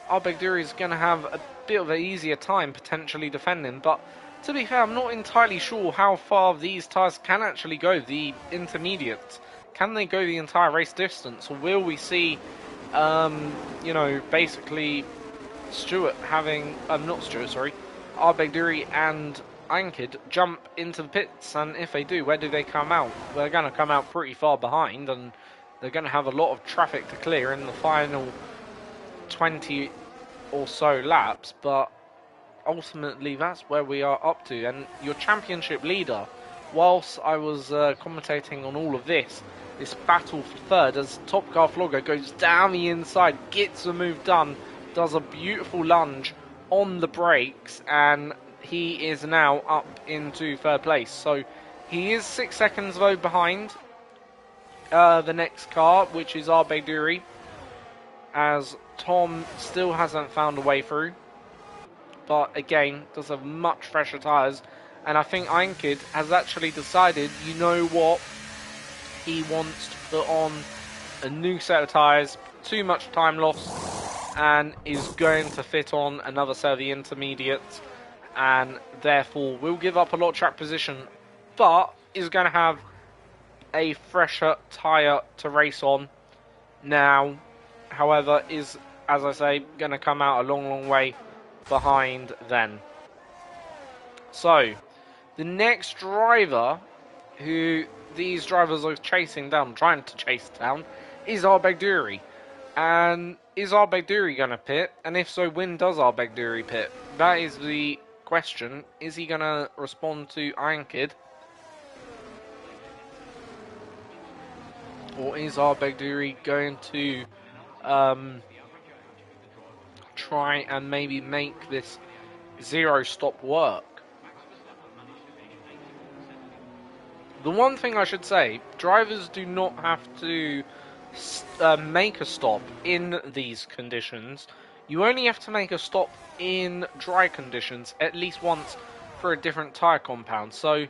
Arbeck-Dury is going to have a bit of an easier time potentially defending. But to be fair, I'm not entirely sure how far these tyres can actually go, the intermediates. Can they go the entire race distance, or will we see, you know, basically Stewart having, not Stewart, sorry, Arbeck-Dury and Iron Kid jump into the pits, and if they do, where do they come out? They're going to come out pretty far behind, and they're going to have a lot of traffic to clear in the final 20 or so laps, but ultimately that's where we are up to. And your championship leader, whilst I was commentating on all of this battle for third, as Top Car Flogger goes down the inside, gets the move done, does a beautiful lunge on the brakes, and he is now up into third place. So he is 6 seconds though behind the next car, which is Arbeck-Dury, as Tom still hasn't found a way through. But again, does have much fresher tyres, and I think Iron Kid has actually decided, you know what, he wants to put on a new set of tyres, too much time lost, and is going to fit on another set of the intermediates, and therefore will give up a lot of track position, but is going to have a fresher tyre to race on. Now, however, is, as I say, going to come out a long way behind then. So, the next driver who these drivers are chasing down, trying to chase down, is Arbeck-Dury. And is Arbeck-Dury going to pit? And if so, when does Arbeck-Dury pit? That is the question. Is he going to respond to Iron Kid? Or is Arbeck-Dury going to try and maybe make this 0 stop work? The one thing I should say, drivers do not have to make a stop in these conditions. You only have to make a stop in dry conditions at least once for a different tyre compound. So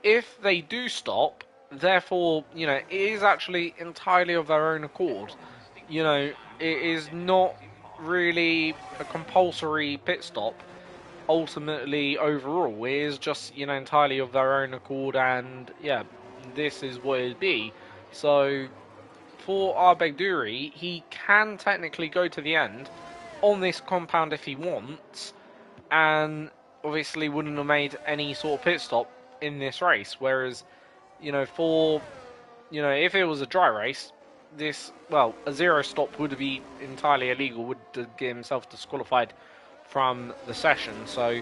if they do stop, therefore, you know, it is actually entirely of their own accord. You know, it is not really a compulsory pit stop. Ultimately, overall, it is just, you know, entirely of their own accord, and yeah, this is what it'd be. So for Arbeck-Dury, he can technically go to the end on this compound if he wants, and obviously wouldn't have made any sort of pit stop in this race. Whereas, you know, for, you know, if it was a dry race, this, well, a 0 stop would be entirely illegal, would get himself disqualified from the session. So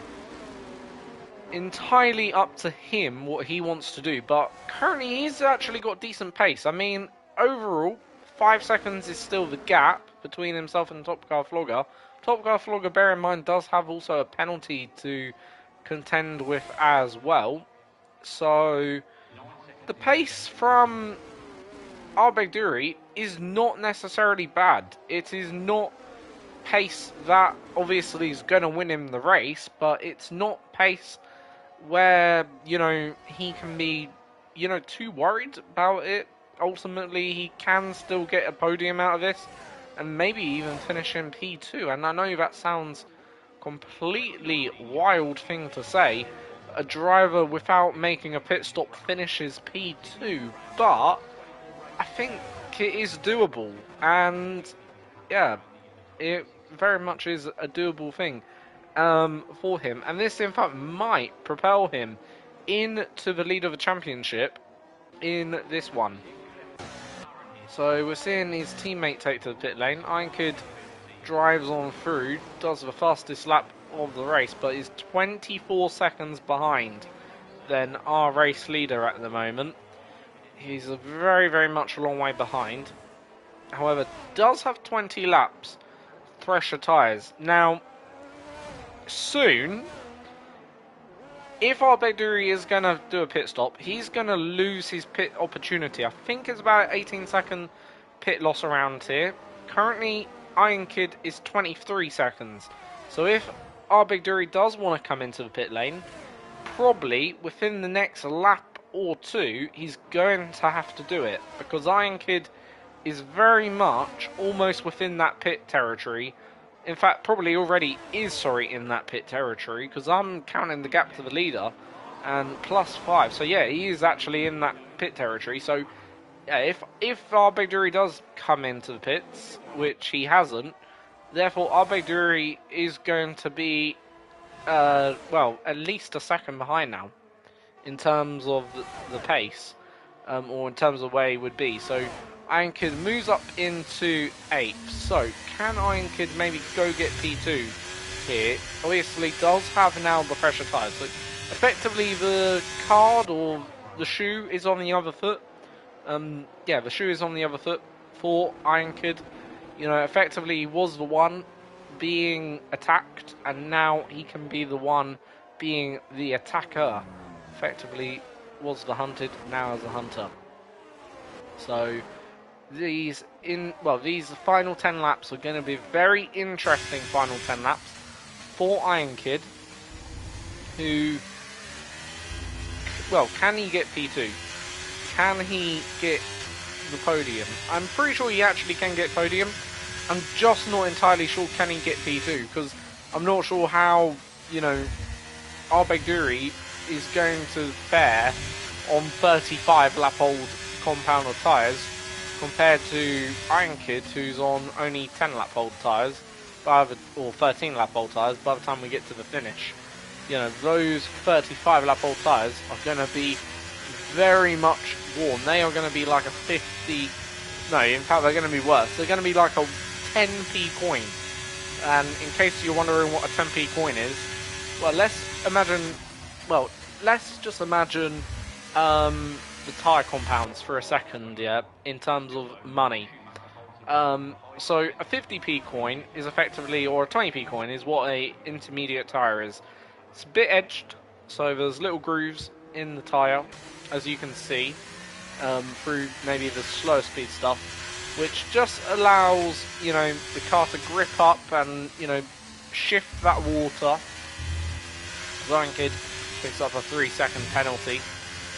entirely up to him what he wants to do, but currently he's actually got decent pace. I mean, overall 5 seconds is still the gap between himself and Top Car Flogger. Top Car Flogger, bear in mind, does have also a penalty to contend with as well. So the pace from Arbeck-Dury is not necessarily bad. It is not pace that obviously is going to win him the race, but it's not pace where, you know, he can be, you know, too worried about it. Ultimately, he can still get a podium out of this, and maybe even finish in P2. And I know that sounds completely wild thing to say, a driver without making a pit stop finishes P2, but I think it is doable, and yeah, it very much is a doable thing for him, and this in fact might propel him into the lead of the championship in this one. So we're seeing his teammate take to the pit lane. Iron Kid drives on through, does the fastest lap of the race, but is 24 seconds behind than our race leader at the moment. He's very, very much a long way behind. However, does have 20 laps, Thresher tyres. Now, soon, if Arbejduri is going to do a pit stop, he's going to lose his pit opportunity. I think it's about 18-second pit loss around here. Currently, Iron Kid is 23 seconds. So if Arbejduri does want to come into the pit lane, probably within the next lap or two, he's going to have to do it. Because Iron Kid is very much almost within that pit territory. In fact, probably already is, in that pit territory, because I'm counting the gap to the leader, and +5. So yeah, he is actually in that pit territory. So yeah, if Arbejduri does come into the pits, which he hasn't, therefore Arbejduri is going to be, well, at least a second behind now, in terms of the pace, or in terms of where he would be. So Iron Kid moves up into 8th. So can Iron Kid maybe go get P2 here? Obviously does have now the pressure tyres. So effectively the card or the shoe is on the other foot. Yeah, the shoe is on the other foot for Iron Kid. You know, effectively he was the one being attacked, and now he can be the one being the attacker. Effectively was the hunted, now as a hunter. So these final 10 laps are going to be very interesting final 10 laps for Iron Kid, who, well, can he get P2? Can he get the podium? I'm pretty sure he actually can get podium. I'm just not entirely sure can he get P2, because I'm not sure how, you know, Arbejduri is going to fare on 35 lap old compound of tyres compared to Iron Kid, who's on only 10 lap old tyres, or 13 lap old tyres by the time we get to the finish. You know, those 35 lap old tyres are going to be very much worn. They are going to be like a 50, no, in fact they're going to be worse. They're going to be like a 10p coin. And in case you're wondering what a 10p coin is, well, let's just imagine the tyre compounds for a second, yeah, in terms of money. So a 50p coin is effectively, or a 20p coin is what a intermediate tyre is. It's a bit edged, so there's little grooves in the tyre, as you can see, through maybe the slower speed stuff, which just allows, you know, the car to grip up and, you know, shift that water. Iron Kid picks up a 3-second penalty.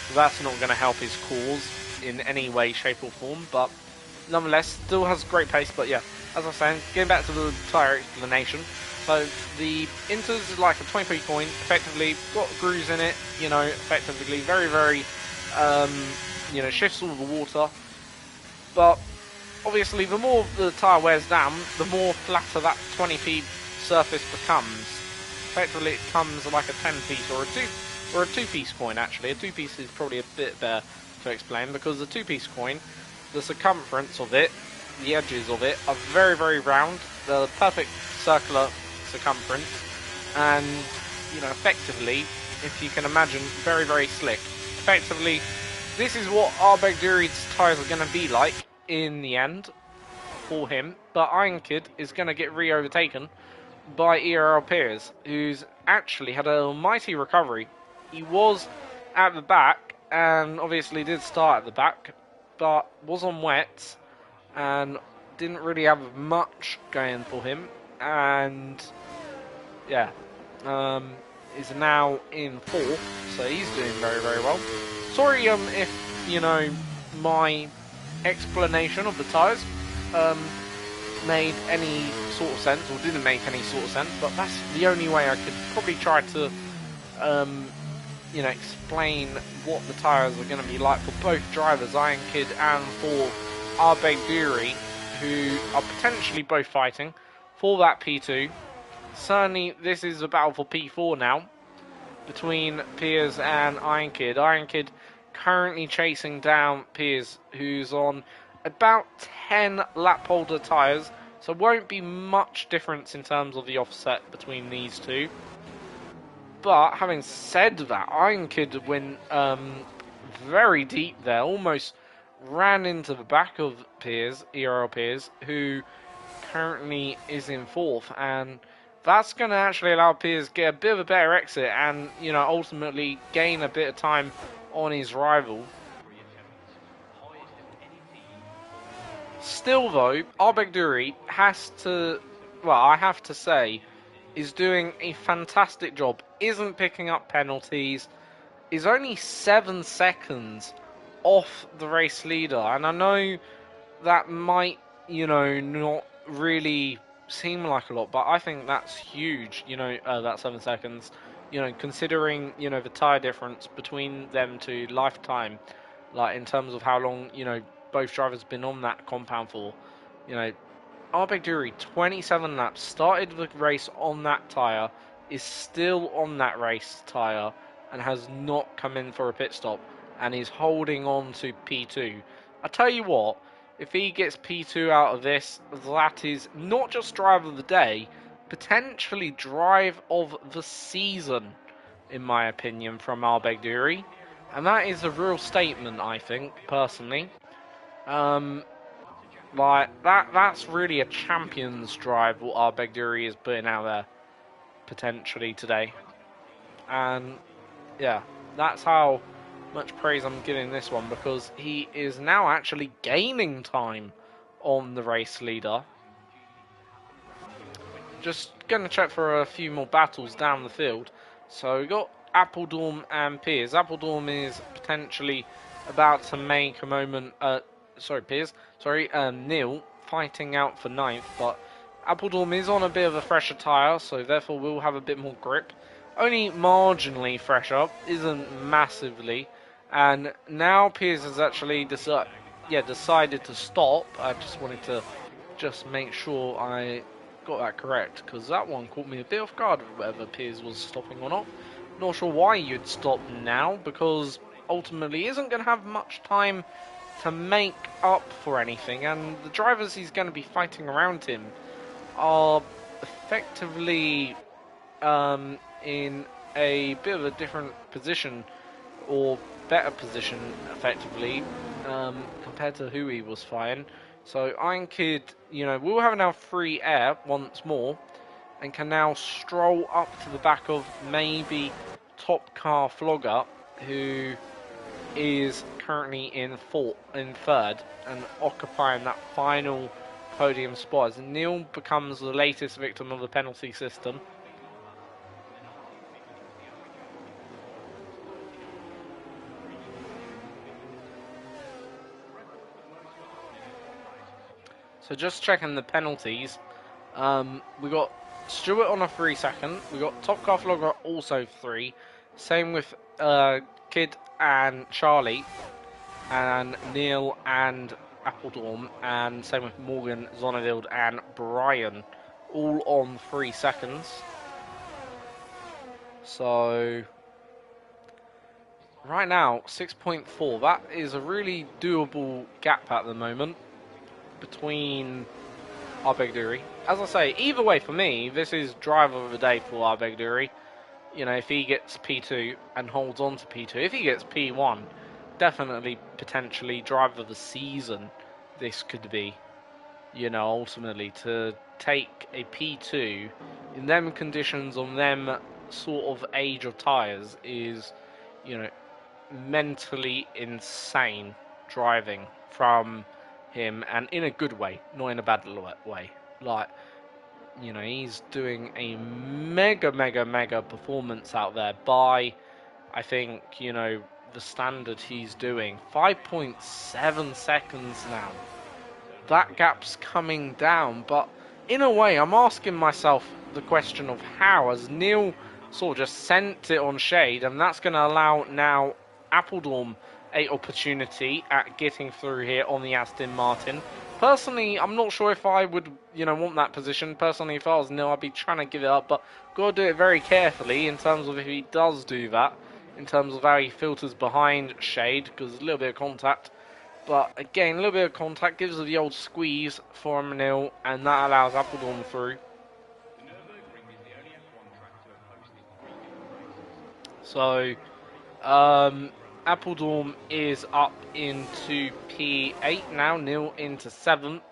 So that's not going to help his cause in any way, shape or form, but nonetheless, still has great pace. But yeah, as I was saying, getting back to the tyre explanation, so the Inters is like a 20p coin, effectively got grooves in it, you know, effectively very, very, you know, shifts all the water, but obviously the more the tyre wears down, the more flatter that 20p surface becomes. Effectively it becomes like a 10-piece or a 2-piece coin. Actually, a 2-piece is probably a bit better to explain, because the 2-piece coin, the circumference of it, the edges of it are very, very round. They're the perfect circular circumference, and, you know, effectively, if you can imagine, very, very slick. Effectively, this is what Arbejduri's tyres are going to be like in the end for him, but Iron Kid is going to get re-overtaken by ERL Piers, who's actually had an almighty recovery. He was at the back, and obviously did start at the back, but was on wets, and didn't really have much going for him, and yeah, is now in 4th, so he's doing very, very well. Sorry if, you know, my explanation of the tyres made any sort of sense, or didn't make any sort of sense, but that's the only way I could probably try to, you know, explain what the tyres are going to be like for both drivers, Iron Kid and for Arbejduri, who are potentially both fighting for that P2. Certainly, this is a battle for P4 now, between Piers and Iron Kid. Iron Kid currently chasing down Piers, who's on about 10 lap holder tyres, So won't be much difference in terms of the offset between these two. But having said that, Iron Kid went very deep there, almost ran into the back of Piers, ERL Piers, who currently is in 4th, and that's going to actually allow Piers to get a bit of a better exit and, you know, ultimately gain a bit of time on his rival. Still though, Arbeck has to, well, I have to say, is doing a fantastic job, isn't picking up penalties, is only 7 seconds off the race leader, and I know that might, you know, not really seem like a lot, but I think that's huge, you know, that 7 seconds, you know, considering, you know, the tyre difference between them to lifetime, like in terms of how long, you know, both drivers been on that compound for, you know, Arbeck 27 laps, started the race on that tyre, is still on that race tyre, and has not come in for a pit stop, and is holding on to P2. I tell you what, if he gets P2 out of this, that is not just drive of the day, potentially drive of the season, in my opinion, from Arbeck. And that is a real statement, I think, personally. Like, that's really a champion's drive what Arbeck is putting out there, potentially, today. And, yeah, that's how much praise I'm giving this one, because he is now actually gaining time on the race leader. Just going to check for a few more battles down the field. So we got Appledorm and Piers. Appledorm is potentially about to make a moment. Piers. Neil fighting out for 9th, but Appledorm is on a bit of a fresher tyre, so therefore will have a bit more grip. Only marginally fresher, isn't massively. And now Piers has actually decided to stop. I just wanted to make sure I got that correct, because that one caught me a bit off guard whether Piers was stopping or not. Not sure why you'd stop now, because ultimately he isn't going to have much time to make up for anything, and the drivers he's going to be fighting around him are effectively in a bit of a different position, or better position, effectively, compared to who he was fighting. So Iron Kid, you know, will have now free air once more, and can now stroll up to the back of maybe Top Car Flogger, who is currently in 3rd, and occupying that final podium spot, as Neil becomes the latest victim of the penalty system. So just checking the penalties, we got Stewart on a 3 second, we got Top Car Flogger also 3, same with Kid and Charlie, and Neil and Appledorm, and same with Morgan, Zonneveld and Brian, all on 3 seconds. So right now, 6.4, that is a really doable gap at the moment between Arbeck. As I say, either way for me, this is driver of the day for Arbeck. You know, if he gets P2 and holds on to P2, if he gets P1, definitely potentially driver of the season this could be. You know, ultimately to take a P2 in them conditions on them sort of age of tyres is, you know, mentally insane driving from him, and in a good way, not in a bad way. Like, you know, he's doing a mega performance out there by, I think, you know, the standard he's doing. 5.7 seconds now. That gap's coming down, but in a way, I'm asking myself the question of how, as Neil sort of just sent it on shade, and that's going to allow now Appledorm a opportunity at getting through here on the Aston Martin. Personally, I'm not sure if I would, you know, want that position. Personally, if I was Neil, I'd be trying to give it up, but got to do it very carefully in terms of if he does do that, in terms of how he filters behind shade, because a little bit of contact But again, a little bit of contact gives her the old squeeze for a nil, and that allows Appledorn through. So, Appledorn is up into P8 now, nil into 7th.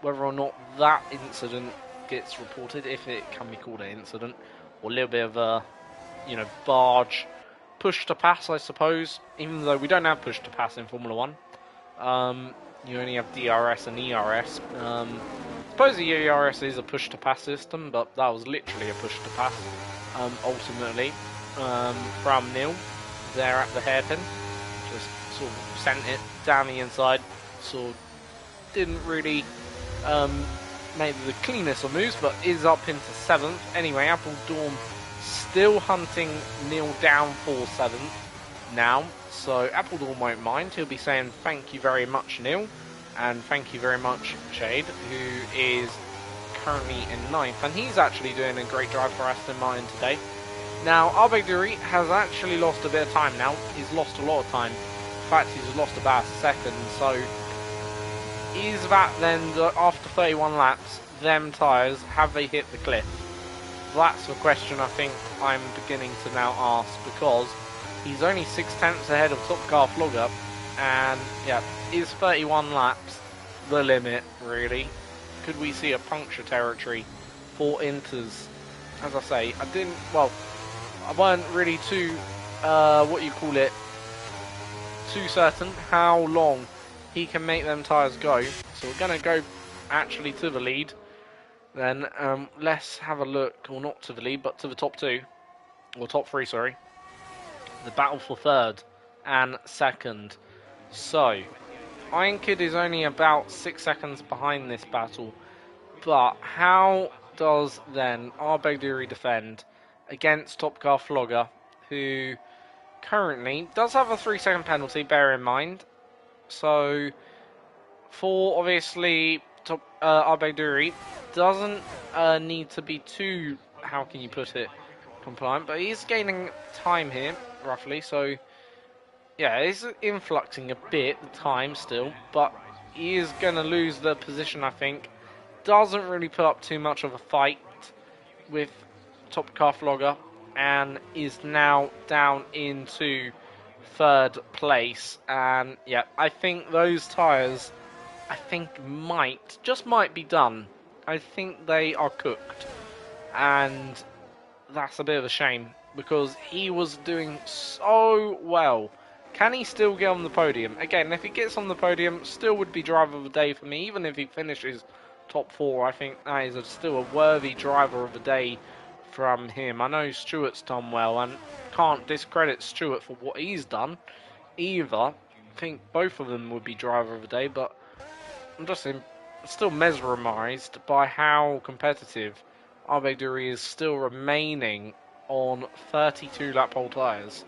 Whether or not that incident gets reported, if it can be called an incident, or a little bit of a, barge push to pass, I suppose. Even though we don't have push to pass in Formula One, you only have DRS and ERS. I suppose the ERS is a push to pass system, but that was literally a push to pass. Ultimately, from Neil there at the hairpin, just sort of sent it down the inside. So didn't really make the cleanest of moves, but is up into 7th. Anyway, Appledorn still hunting Neil down for 7th now, so Appledorn won't mind. He'll be saying thank you very much, Neil, and thank you very much, Shade, who is currently in 9th, and he's actually doing a great drive for Aston Martin today. Now, Al-Baghdadi has actually lost a bit of time now. He's lost a lot of time. In fact, he's lost about a second, so is that then, after 31 laps, them tyres, have they hit the cliff? That's the question I think I'm beginning to now ask, because he's only 6/10 ahead of Top Car Flogger, and yeah, is 31 laps the limit, really? Could we see a puncture territory for Inters? As I say, I weren't really too, too certain how long he can make them tyres go. So we're going to go actually to the lead. Then let's have a look, or not to the lead, but to the top 2, or top 3, sorry. The battle for 3rd and 2nd. So, Iron Kid is only about 6 seconds behind this battle. But how does then Al-Baghdadi defend against Top Car Flogger, who currently does have a 3-second penalty, bear in mind. So, for obviously Al-Baghdadi doesn't need to be too, how can you put it, compliant, but he's gaining time here, roughly, so yeah, he's influxing a bit, the time still, but he is going to lose the position, I think. Doesn't really put up too much of a fight with Top Car Flogger, and is now down into 3rd place, and yeah, I think those tyres, just might be done. I think they are cooked, and that's a bit of a shame, because he was doing so well. Can he still get on the podium? Again, if he gets on the podium, still would be driver of the day for me. Even if he finishes top 4, I think that is still a worthy driver of the day from him. I know Stewart's done well, and can't discredit Stewart for what he's done either. I think both of them would be driver of the day, but I'm just still mesmerised by how competitive Al-Baghdadi is still remaining on 32 lap hole tyres.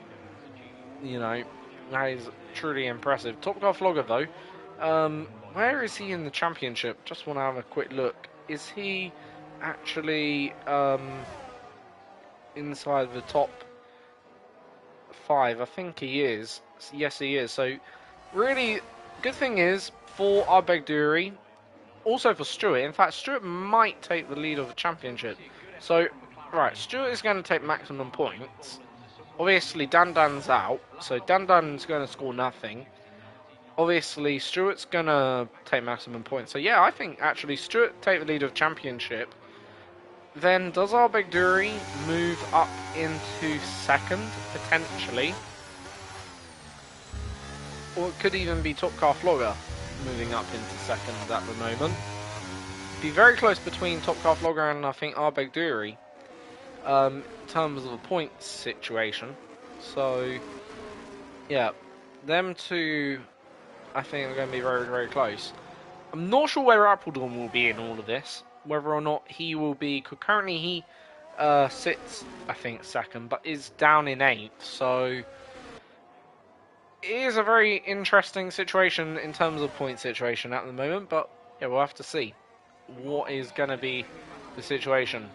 That is truly impressive. Top Car Flogger though, where is he in the championship? Just want to have a quick look. Is he actually inside the top 5? I think he is. Yes, he is. So really, good thing is for Al-Baghdadi, also for Stewart. In fact, Stewart might take the lead of the championship. So, right, Stewart is going to take maximum points. Obviously, Dan's out, so Dan's going to score nothing. Obviously, Stewart's going to take maximum points. So, yeah, I think actually Stewart take the lead of championship. Then, does Al-Baghdadi move up into 2nd, potentially? Or it could even be Top Car Flogger moving up into 2nd at the moment. Be very close between Top Car Flogger and I think Al-Baghdadi in terms of the points situation. So, yeah, them two I think are going to be very, very close. I'm not sure where Appledorn will be in all of this, whether or not he will be, currently he sits, I think, 2nd, but is down in 8th, so it is a very interesting situation in terms of point situation at the moment, but yeah, we'll have to see what is going to be the situation.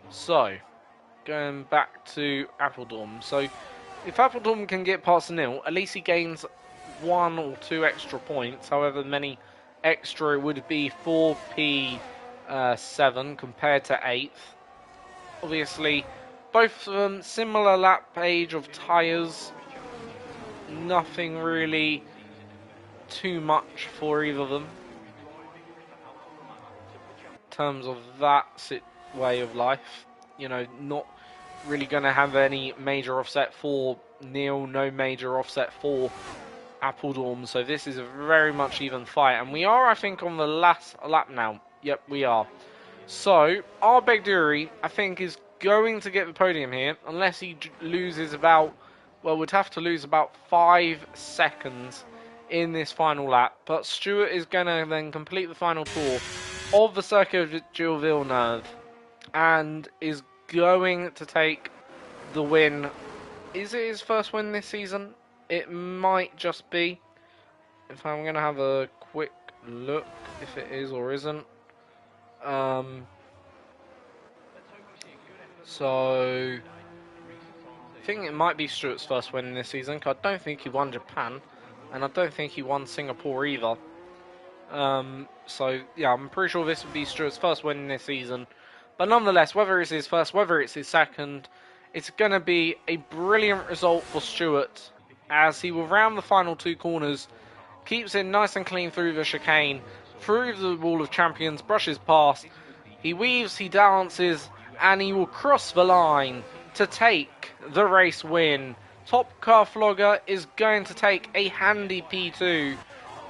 So, going back to Appledorn. So, If Appledorn can get past nil, at least he gains 1 or 2 extra points. However many extra it would be 4p7 compared to 8th. Obviously, both of them similar lap age of tyres. Nothing really too much for either of them in terms of that way of life. You know, not really going to have any major offset for Neil, no major offset for Appledorn. So this is a very much even fight. And we are, I think, on the last lap now. Yep, we are. So, our Begduri, I think, is going to get the podium here, unless he loses about, well, would have to lose about 5 seconds in this final lap. But Stewart is going to then complete the final tour of the Circuit of Gilles Villeneuve and is going to take the win. Is it his first win this season? It might just be. If I'm going to have a quick look if it is or isn't. So, I think it might be Stewart's first win in this season, because I don't think he won Japan, and I don't think he won Singapore either. So, yeah, I'm pretty sure this would be Stewart's first win in this season. But nonetheless, whether it's his first, whether it's his second, it's going to be a brilliant result for Stewart, as he will round the final 2 corners, keeps it nice and clean through the chicane, through the wall of champions, brushes past, he weaves, he dances, and he will cross the line to take the race win. Top Car Flogger is going to take a handy P2,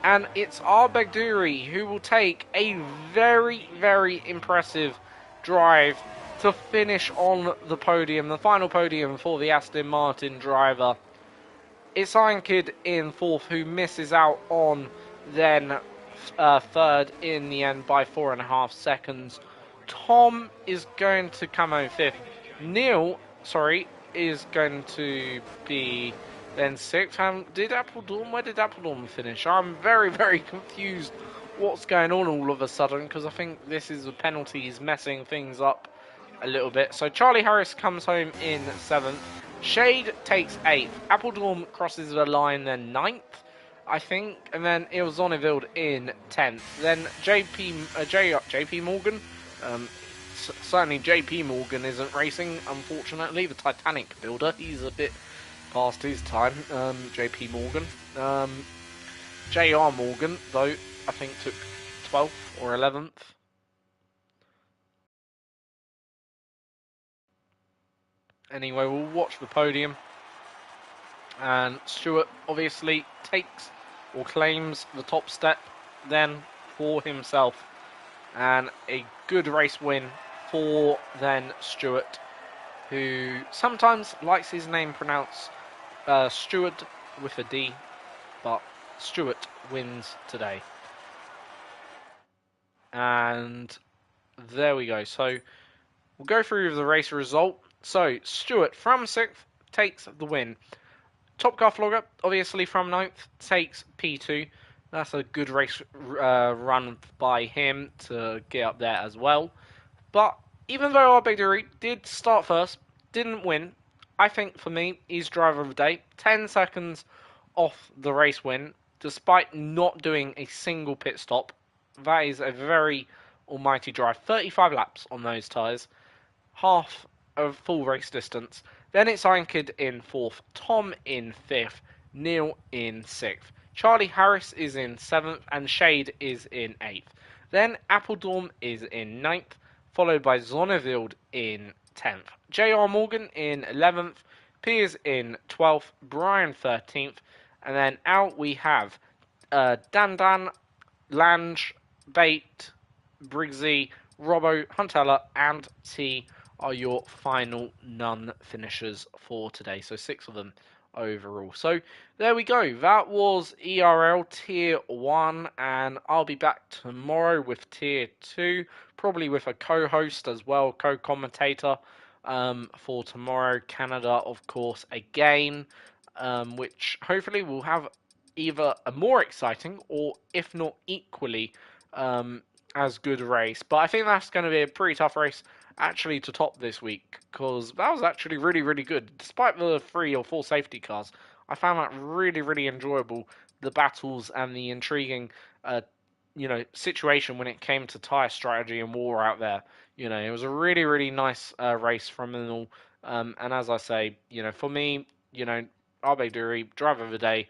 and it's Begduri who will take a very, very impressive drive to finish on the podium, the final podium for the Aston Martin driver. It's Kid in 4th, who misses out on then 3rd in the end by 4.5 seconds. Tom is going to come home 5th. Neil, is going to be then 6th. Where did Appledorn finish? I'm very, very confused what's going on all of a sudden, because I think this is the penalties messing things up a little bit. So Charlie Harris comes home in 7th. Shade takes 8th. Appledorn crosses the line then 9th, I think, and then it was Zonnevild in 10th. Then JP Morgan, certainly JP Morgan isn't racing, unfortunately. The Titanic builder, he's a bit past his time. JP Morgan, JR Morgan, though, I think took 12th or 11th. Anyway, we'll watch the podium. And Stewart obviously takes or claims the top step then for himself. And a good race win for then Stewart, who sometimes likes his name pronounced Stewart with a D, but Stewart wins today. And there we go. So we'll go through the race result. So Stewart from 6th takes the win. Top Car Flogger, obviously from 9th, takes P2. That's a good race run by him to get up there as well. But even though Begduri did start first, didn't win, I think for me, he's driver of the day. 10 seconds off the race win, despite not doing a single pit stop. That is a very almighty drive. 35 laps on those tyres. Half of full race distance. Then it's Kid in 4th, Tom in 5th, Neil in 6th. Charlie Harris is in 7th, and Shade is in 8th. Then Appledorn is in 9th, followed by Zonnevild in 10th. JR Morgan in 11th, Piers in 12th, Brian 13th, and then out we have Dan, Lange, Bate, Briggsy, Robbo, Huntella, and T are your final non-finishers for today. So 6 of them overall. So there we go. That was ERL Tier 1, and I'll be back tomorrow with Tier 2, probably with a co-host as well, co-commentator for tomorrow. Canada, of course, again, which hopefully will have either a more exciting or, if not equally, as good race. But I think that's going to be a pretty tough race, actually to top this week, because that was actually really, really good. Despite the 3 or 4 safety cars, I found that really, really enjoyable. The battles and the intriguing, situation when it came to tyre strategy and war out there. It was a really, really nice race from them all. And as I say, for me, Abe Duri, driver of the day,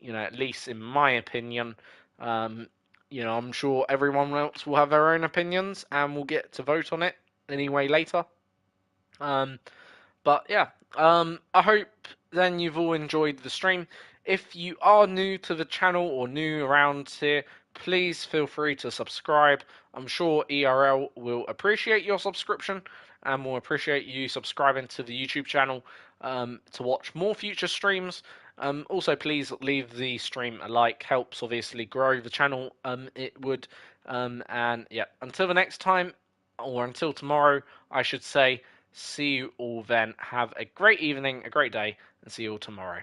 at least in my opinion. Um, I'm sure everyone else will have their own opinions and we'll get to vote on it anyway later. Um, but yeah, I hope then you've all enjoyed the stream. If you are new to the channel or new around here, please feel free to subscribe. I'm sure ERL will appreciate your subscription and will appreciate you subscribing to the YouTube channel to watch more future streams. Also, please leave the stream a like, helps obviously grow the channel. It would. And yeah, until the next time, or until tomorrow, I should say. See you all then. Have a great evening, a great day, and see you all tomorrow.